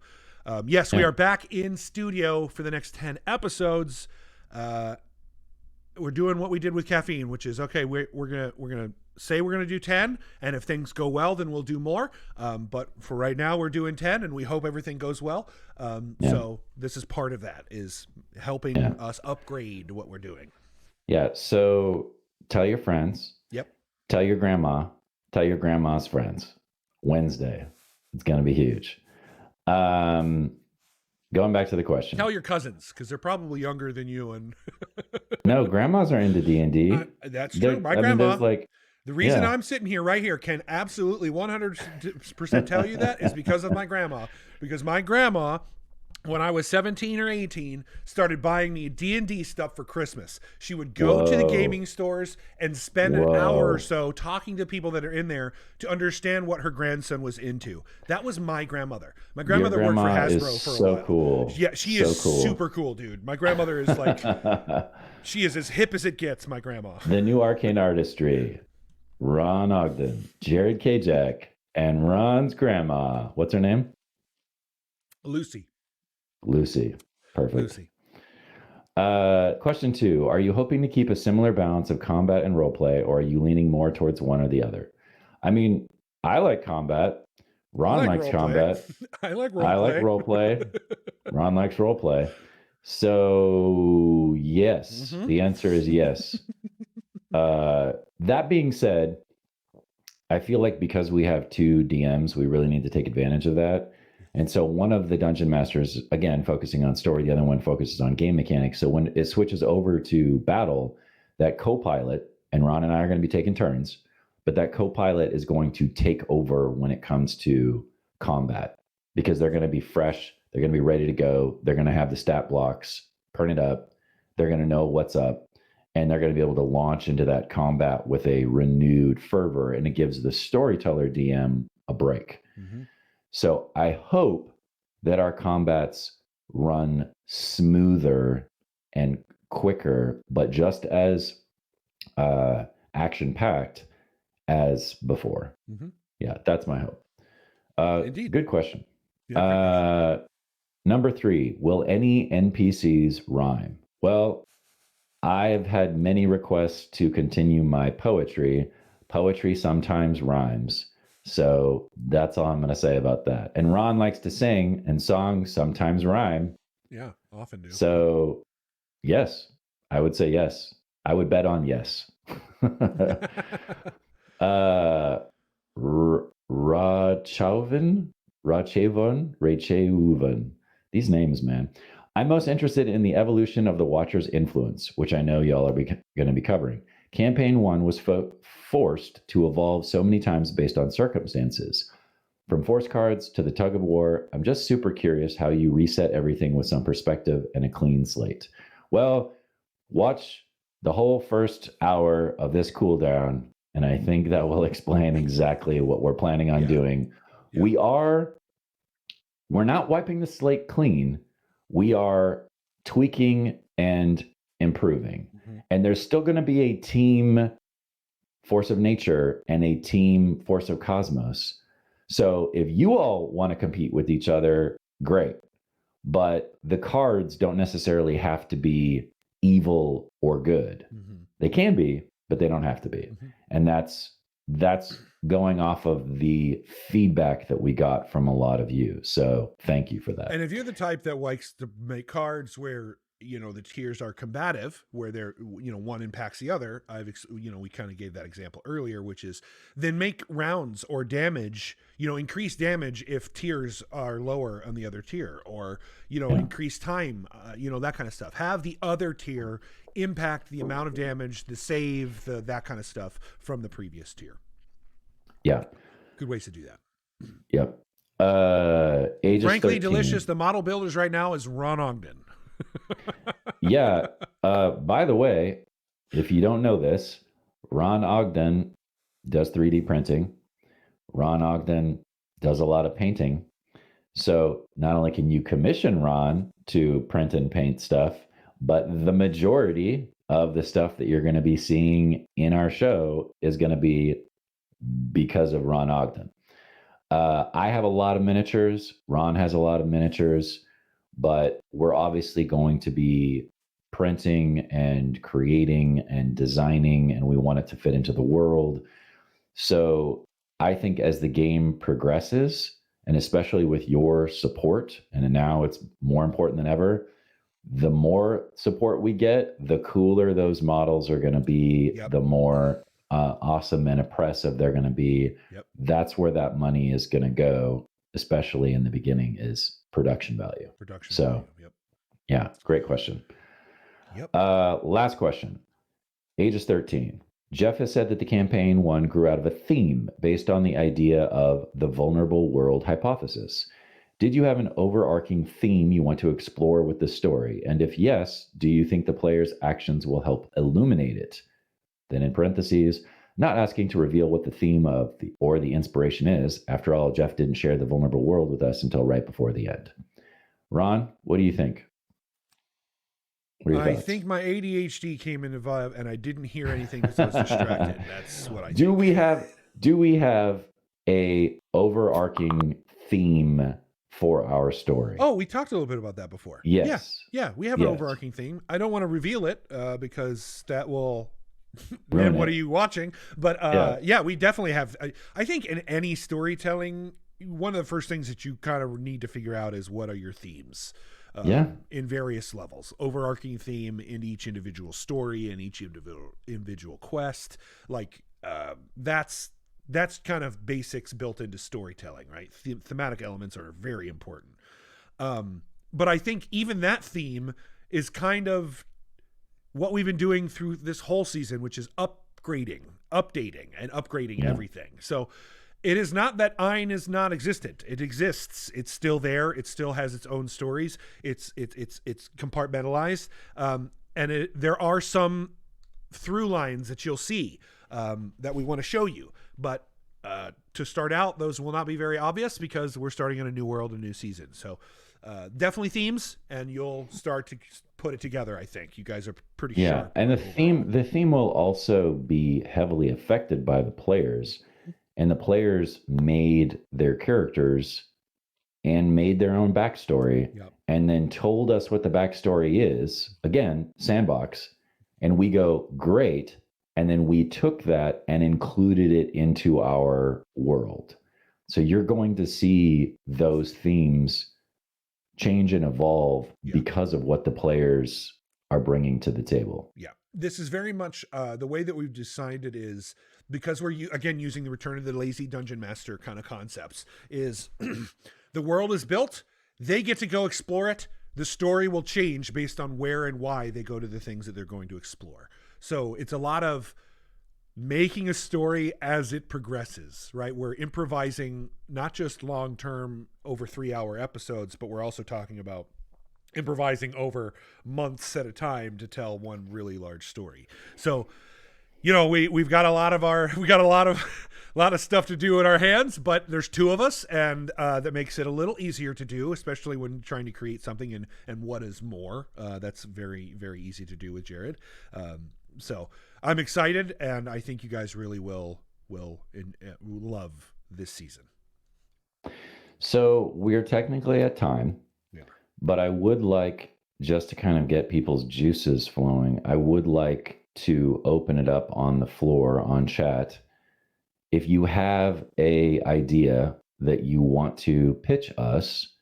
yes, we are back in studio for the next 10 episodes. We're doing what we did with caffeine, which is okay. We're gonna say we're gonna do 10, and if things go well, then we'll do more. But for right now, we're doing 10, and we hope everything goes well. So this is part of that, is helping us upgrade what we're doing. Yeah. So tell your friends. Yep. Tell your grandma. Tell your grandma's friends. Wednesday. It's going to be huge. Going back to the question. Tell your cousins, because they're probably younger than you. And no, grandmas are into D&D. That's true. My grandma, the reason I'm sitting here right here can absolutely 100% tell you that is because of my grandma. Because my grandma, when I was 17 or 18, started buying me D&D stuff for Christmas. She would go to the gaming stores and spend an hour or so talking to people that are in there to understand what her grandson was into. That was my grandmother. My grandmother worked for Hasbro for a while. Cool. Yeah, she is super cool, dude. My grandmother is like, she is as hip as it gets, my grandma. The new arcane artistry. Ron Ogden, Jared Kjack, and Ron's grandma. What's her name? Lucy. Perfect. Lucy. Question 2. Are you hoping to keep a similar balance of combat and roleplay, or are you leaning more towards one or the other? I mean, I like combat. Ron likes combat. I like roleplay. Ron likes roleplay. So, yes. The answer is yes. That being said, I feel like because we have 2 DMs, we really need to take advantage of that. And so one of the dungeon masters, again, focusing on story, the other one focuses on game mechanics. So when it switches over to battle, that co-pilot, and Ron and I are going to be taking turns, but that co-pilot is going to take over when it comes to combat, because they're going to be fresh. They're going to be ready to go. They're going to have the stat blocks printed up. They're going to know what's up, and they're going to be able to launch into that combat with a renewed fervor. And it gives the storyteller DM a break. Mm-hmm. So I hope that our combats run smoother and quicker, but just as action-packed as before. Mm-hmm. Yeah, that's my hope. Indeed. Good question. Yeah, number 3, will any NPCs rhyme? Well, I've had many requests to continue my poetry. Poetry sometimes rhymes. So that's all I'm going to say about that. And Ron likes to sing, and songs sometimes rhyme. Yeah, often do. So, yes, I would say yes. I would bet on yes. Rachauven, Racheuven. These names, man. I'm most interested in the evolution of the Watcher's influence, which I know y'all are going to be covering. Campaign 1 was forced to evolve so many times based on circumstances. From force cards to the tug of war, I'm just super curious how you reset everything with some perspective and a clean slate. Well, watch the whole first hour of this cooldown, and I think that will explain exactly what we're planning on doing. Yeah. We're not wiping the slate clean. We are tweaking and improving. Mm-hmm. And there's still going to be a team force of nature and a team force of cosmos. So if you all want to compete with each other, great. But the cards don't necessarily have to be evil or good. Mm-hmm. They can be, but they don't have to be. Mm-hmm. And that's going off of the feedback that we got from a lot of you. So thank you for that. And if you're the type that likes to make cards where, you know, the tiers are combative, where they're, you know, one impacts the other, we kind of gave that example earlier, which is then make rounds or damage, you know, increase damage if tiers are lower on the other tier, or, you know, increase time, that kind of stuff. Have the other tier impact the amount of damage, the save, that kind of stuff from the previous tier. Yeah. Good ways to do that. Yep. Ages Frankly 13. delicious. The model builders right now is Ron Ogden. Yeah. By the way, if you don't know this, Ron Ogden does 3D printing. Ron Ogden does a lot of painting. So not only can you commission Ron to print and paint stuff, but the majority of the stuff that you're going to be seeing in our show is going to be because of Ron Ogden. I have a lot of miniatures. Ron has a lot of miniatures, but we're obviously going to be printing and creating and designing, and we want it to fit into the world. So I think as the game progresses, and especially with your support, and now it's more important than ever, the more support we get, the cooler those models are going to be, the more awesome and oppressive they're going to be. Yep. That's where that money is going to go, especially in the beginning, is production value. Value. Yep. Yeah, great question. Yep. Last question. Ages 13. Jeff has said that the campaign 1 grew out of a theme based on the idea of the vulnerable world hypothesis. Did you have an overarching theme you want to explore with the story? And if yes, do you think the player's actions will help illuminate it? Then in parentheses, not asking to reveal what the theme of the inspiration is. After all, Jeff didn't share the vulnerable world with us until right before the end. Ron, what do you think? I think my ADHD came into vibe and I didn't hear anything because I was distracted. That's what I think. Do we have a overarching theme for our story? Oh, we talked a little bit about that before. Yes. Yeah, we have an overarching theme. I don't want to reveal it because that will... Man, what are you watching? But we definitely have. I think in any storytelling, one of the first things that you kind of need to figure out is what are your themes. In various levels, overarching theme in each individual story, in each individual quest. Like that's kind of basics built into storytelling, right? Thematic elements are very important. But I think even that theme is kind of what we've been doing through this whole season, which is updating everything. So it is not that Ein is not existent. It exists. It's still there. It still has its own stories. It's compartmentalized. And there are some through lines that you'll see that we want to show you. But to start out, those will not be very obvious because we're starting in a new world, a new season. So definitely themes, and you'll start to put it together. I think you guys are pretty sharp. And the theme will also be heavily affected by the players, and the players made their characters and made their own backstory, and then told us what the backstory is. Again, sandbox, and we go great, and then we took that and included it into our world. So you're going to see those themes change and evolve because of what the players are bringing to the table. Yeah. This is very much the way that we've designed it is because we're again using the Return of the Lazy Dungeon Master kind of concepts, is the world is built, they get to go explore it. The story will change based on where and why they go to the things that they're going to explore. So it's a lot of making a story as it progresses, right? We're improvising not just long-term over 3-hour episodes, but we're also talking about improvising over months at a time to tell one really large story. So, we've got a lot of stuff to do in our hands, but there's 2 of us, and that makes it a little easier to do, especially when trying to create something and what is more. That's very, very easy to do with Jared. So I'm excited, and I think you guys really will love this season. So we're technically at time, but I would like, just to kind of get people's juices flowing, I would like to open it up on the floor on chat. If you have a idea that you want to pitch us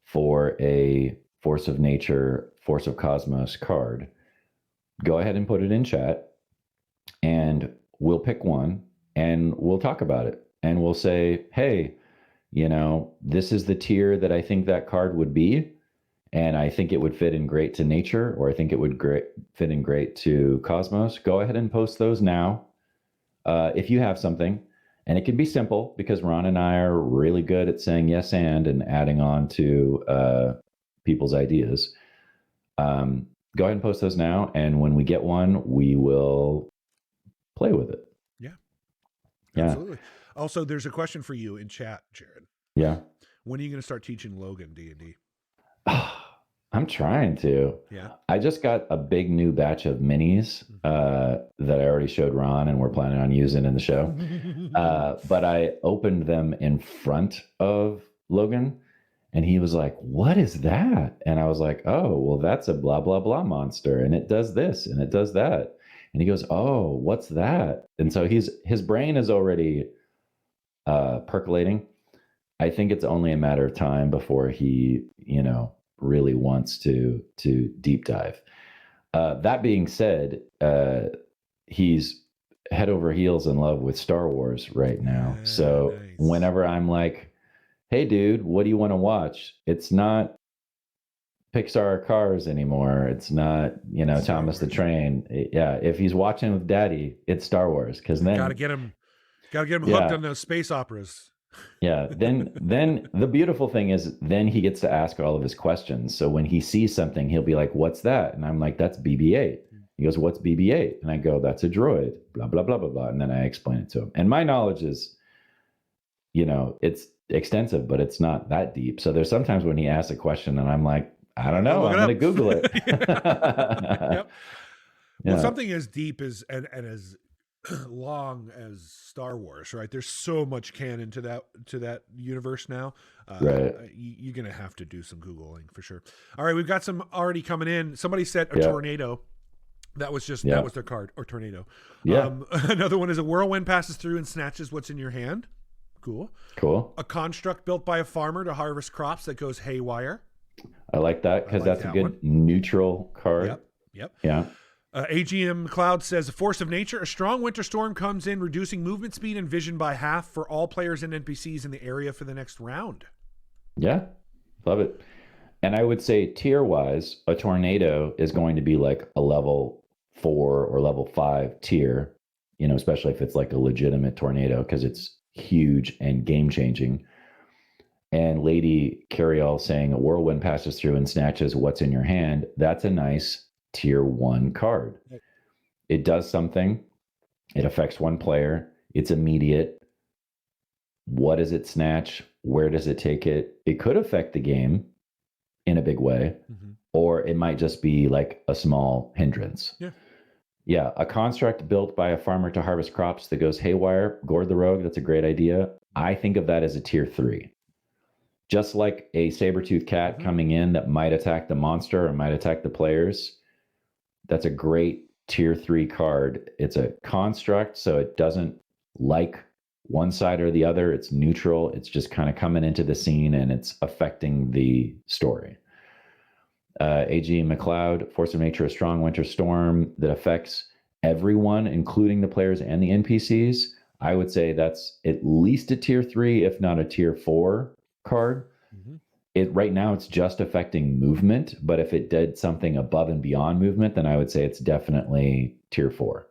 for a Force of Nature, Force of Cosmos card, go ahead and put it in chat, and we'll pick one and we'll talk about it. And we'll say, hey, this is the tier that I think that card would be. And I think it would fit in great to nature, or I think it would fit in great to Cosmos. Go ahead and post those now. If you have something, and it can be simple because Ron and I are really good at saying yes and adding on to people's ideas. Go ahead and post those now. And when we get one, we will play with it. Yeah. Absolutely. Also, there's a question for you in chat, Jared. Yeah. When are you going to start teaching Logan D&D? I'm trying to. Yeah. I just got a big new batch of minis that I already showed Ron and we're planning on using in the show. But I opened them in front of Logan and he was like, what is that? And I was like, oh, well, that's a blah, blah, blah monster. And it does this and it does that. And he goes, oh, what's that? And so his brain is already percolating. I think it's only a matter of time before he, really wants to deep dive. That being said, he's head over heels in love with Star Wars right now. So nice. Whenever I'm like, hey, dude, what do you want to watch? It's not Pixar Cars anymore. It's not, Thomas the Train. Yeah. If he's watching with daddy, it's Star Wars. Cause then gotta get him hooked on those space operas. Yeah. Then the beautiful thing is then he gets to ask all of his questions. So when he sees something, he'll be like, what's that? And I'm like, that's BB-8. He goes, what's BB-8? And I go, that's a droid, blah, blah, blah, blah, blah. And then I explain it to him. And my knowledge is, it's extensive, but it's not that deep. So there's sometimes when he asks a question and I'm like, I don't know, I'm going to Google it. Yep. Well, something as deep as and as long as Star Wars, right? There's so much canon to that universe now. Right. You're gonna have to do some Googling for sure. All right, we've got some already coming in. Somebody said a tornado. That was that was their card, or tornado. Yeah. Another one is a whirlwind passes through and snatches what's in your hand. Cool. Cool. A construct built by a farmer to harvest crops that goes haywire. I like that because that's a good neutral card. Yep. Yeah. AGM McLeod says, a force of nature, a strong winter storm comes in, reducing movement speed and vision by half for all players and NPCs in the area for the next round. Yeah, love it. And I would say tier-wise, a tornado is going to be like a level 4 or level 5 tier, especially if it's like a legitimate tornado because it's huge and game-changing. And Lady Carryall saying a whirlwind passes through and snatches what's in your hand, that's a nice tier 1 card. It does something. It affects one player. It's immediate. What does it snatch? Where does it take it? It could affect the game in a big way, or it might just be like a small hindrance. Yeah. A construct built by a farmer to harvest crops that goes haywire. Gord the Rogue, that's a great idea. I think of that as a tier 3. Just like a saber-toothed cat coming in that might attack the monster or might attack the players. That's a great tier 3 card. It's a construct, so it doesn't like one side or the other. It's neutral. It's just kind of coming into the scene and it's affecting the story. AG McLeod, Force of Nature, a strong winter storm that affects everyone, including the players and the NPCs, I would say that's at least a tier 3, if not a tier 4 card. Mm-hmm. Right now it's just affecting movement, but if it did something above and beyond movement, then I would say it's definitely tier 4.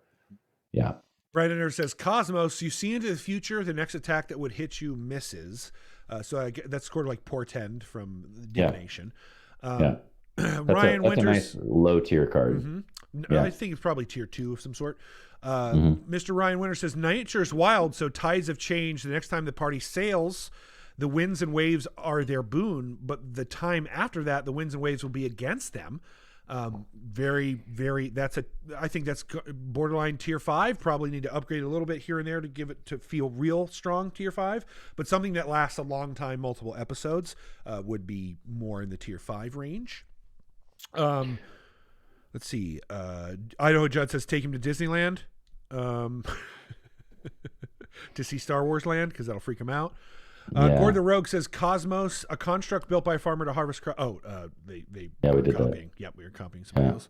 Yeah. Brandon says, Cosmos, you see into the future, the next attack that would hit you misses. So that's scored like Portend from Divination. Yeah. Ryan that's Winters. a nice low tier card. Mm-hmm. I think it's probably tier 2 of some sort. Mr. Ryan Winter says, nature's wild, so tides have changed. The next time the party sails, the winds and waves are their boon, but the time after that, the winds and waves will be against them. Very, very, I think that's borderline tier 5. Probably need to upgrade a little bit here and there to give it to feel real strong tier 5, but something that lasts a long time, multiple episodes, would be more in the tier 5 range. Let's see. Idaho Judd says, take him to Disneyland, to see Star Wars Land, because that'll freak him out. Gord the Rogue says, Cosmos, a construct built by a farmer to harvest we did copying. That. Yep, we were copying somebody else.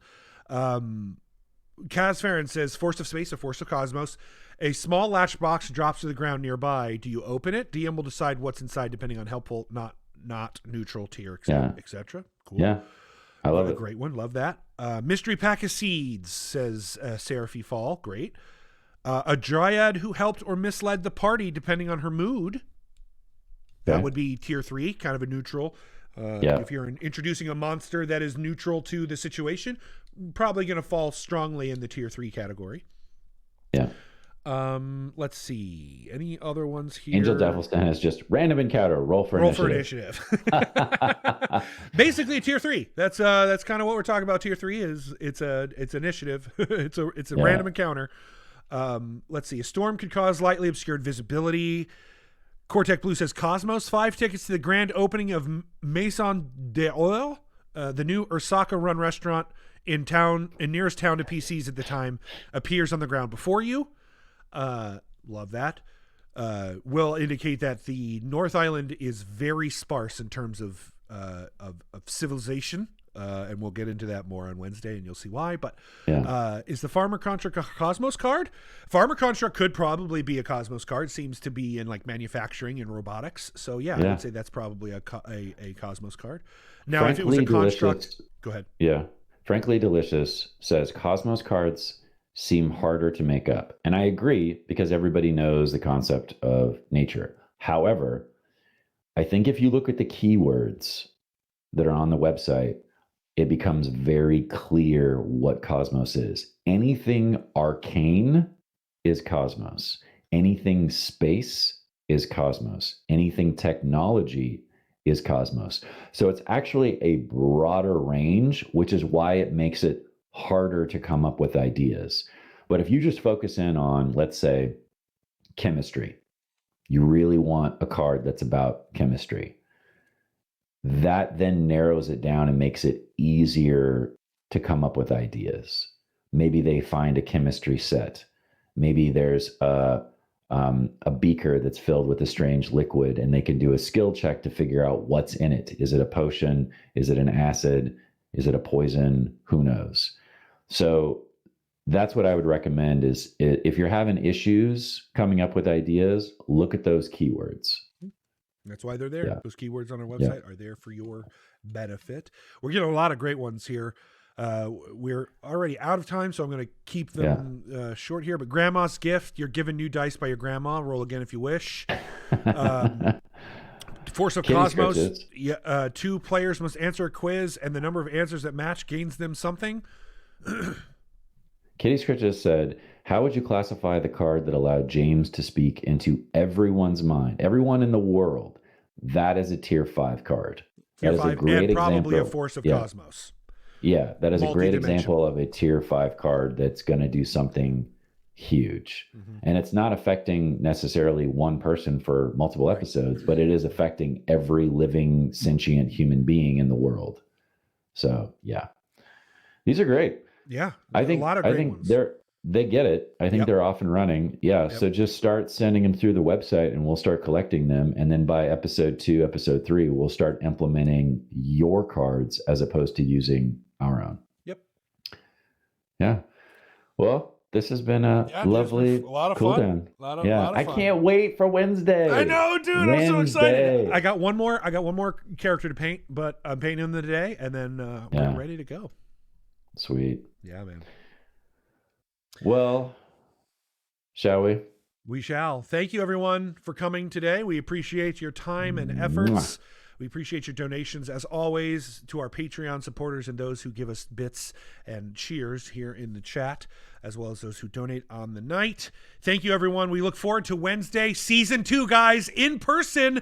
Kaz Farron says, Force of Space, a Force of Cosmos. A small latch box drops to the ground nearby. Do you open it? DM will decide what's inside depending on helpful, not neutral, tier, etc. Cool. Yeah. I love it. Great one. Love that. Mystery Pack of Seeds, says Seraphy Fall. Great. A Dryad who helped or misled the party depending on her mood. That would be tier 3, kind of a neutral. If you're introducing a monster that is neutral to the situation, probably going to fall strongly in the tier 3 category. Yeah. Let's see. Any other ones here? Angel Devilston is just random encounter. Roll for initiative. Basically, tier 3. That's kind of what we're talking about. Tier 3 is it's initiative. it's a random encounter. Let's see. A storm could cause lightly obscured visibility. Cortec Blue says, Cosmos, 5 tickets to the grand opening of Maison d'Oil, the new Ursaka run restaurant in nearest town to PCs at the time, appears on the ground before you. Love that. Will indicate that the North Island is very sparse in terms of civilization. And we'll get into that more on Wednesday, and you'll see why. But is the Farmer Construct a Cosmos card? Farmer Construct could probably be a Cosmos card. Seems to be in like manufacturing and robotics. So I would say that's probably a Cosmos card. Now, Frankly, if it was a construct, go ahead. Yeah, Frankly Delicious says Cosmos cards seem harder to make up, and I agree because everybody knows the concept of nature. However, I think if you look at the keywords that are on the website, it becomes very clear what Cosmos is. Anything arcane is Cosmos. Anything space is Cosmos. Anything technology is Cosmos. So it's actually a broader range, which is why it makes it harder to come up with ideas. But if you just focus in on, let's say, chemistry, you really want a card that's about chemistry. That then narrows it down and makes it easier to come up with ideas. Maybe they find a chemistry set. Maybe there's a beaker that's filled with a strange liquid, and they can do a skill check to figure out what's in it. Is it a potion? Is it an acid? Is it a poison? Who knows? So that's what I would recommend is if you're having issues coming up with ideas, look at those keywords. That's why they're there. Yeah. Those keywords on our website are there for your benefit. We're getting a lot of great ones here. We're already out of time, so I'm going to keep them short here. But Grandma's Gift, you're given new dice by your grandma. Roll again if you wish. Force of Cosmos, 2 players must answer a quiz, and the number of answers that match gains them something. Kitty Scritches said, how would you classify the card that allowed James to speak into everyone's mind, everyone in the world? That is a tier 5 card. Tier 5 and probably a Force of Cosmos. Yeah, that is a great example of a tier 5 card that's going to do something huge. Mm-hmm. And it's not affecting necessarily one person for multiple episodes, but it is affecting every living sentient human being in the world. So, yeah. These are great. Yeah. I think ones. They get it. I think they're off and running. Yeah. So just start sending them through the website and we'll start collecting them. And then by episode 2, episode 3, we'll start implementing your cards as opposed to using our own. Yep. Yeah. Well, This has been a Yeah, dude, it's lovely been a lot of cool fun. down. A lot Yeah, of I fun. can't wait for Wednesday. I know, dude. I'm so excited. Wednesday. I got one more character to paint, but I'm painting them today, and then we're ready to go. Sweet. Yeah, man. Well, shall we? We shall. Thank you, everyone, for coming today. We appreciate your time and efforts. We appreciate your donations, as always, to our Patreon supporters and those who give us bits and cheers here in the chat, as well as those who donate on the night. Thank you, everyone. We look forward to Wednesday, season 2, guys, in person.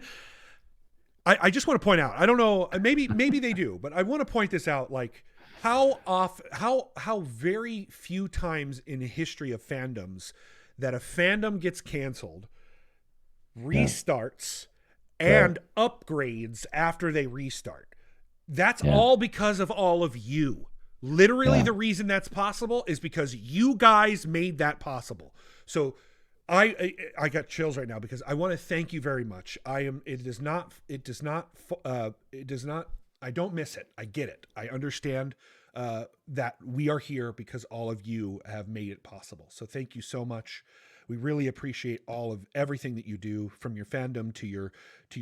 I just want to point out, I don't know, maybe they do, but I want to point this out, like how very few times in the history of fandoms that a fandom gets canceled, restarts, and upgrades after they restart. That's all because of all of you. Literally, the reason that's possible is because you guys made that possible. So I got chills right now because I want to thank you very much. I don't miss it. I get it. I understand that we are here because all of you have made it possible. So thank you so much. We really appreciate everything that you do, from your fandom to your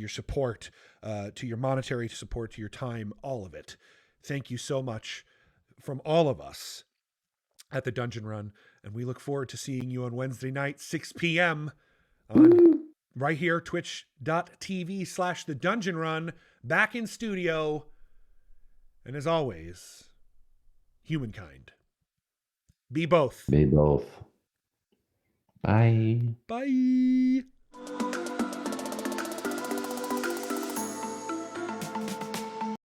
support, to your monetary support, to your time, all of it. Thank you so much from all of us at the Dungeon Run. And we look forward to seeing you on Wednesday night, 6 p.m. on right here, twitch.tv/the Dungeon Run, back in studio. And as always, humankind. Be both. Be both. Bye. Bye.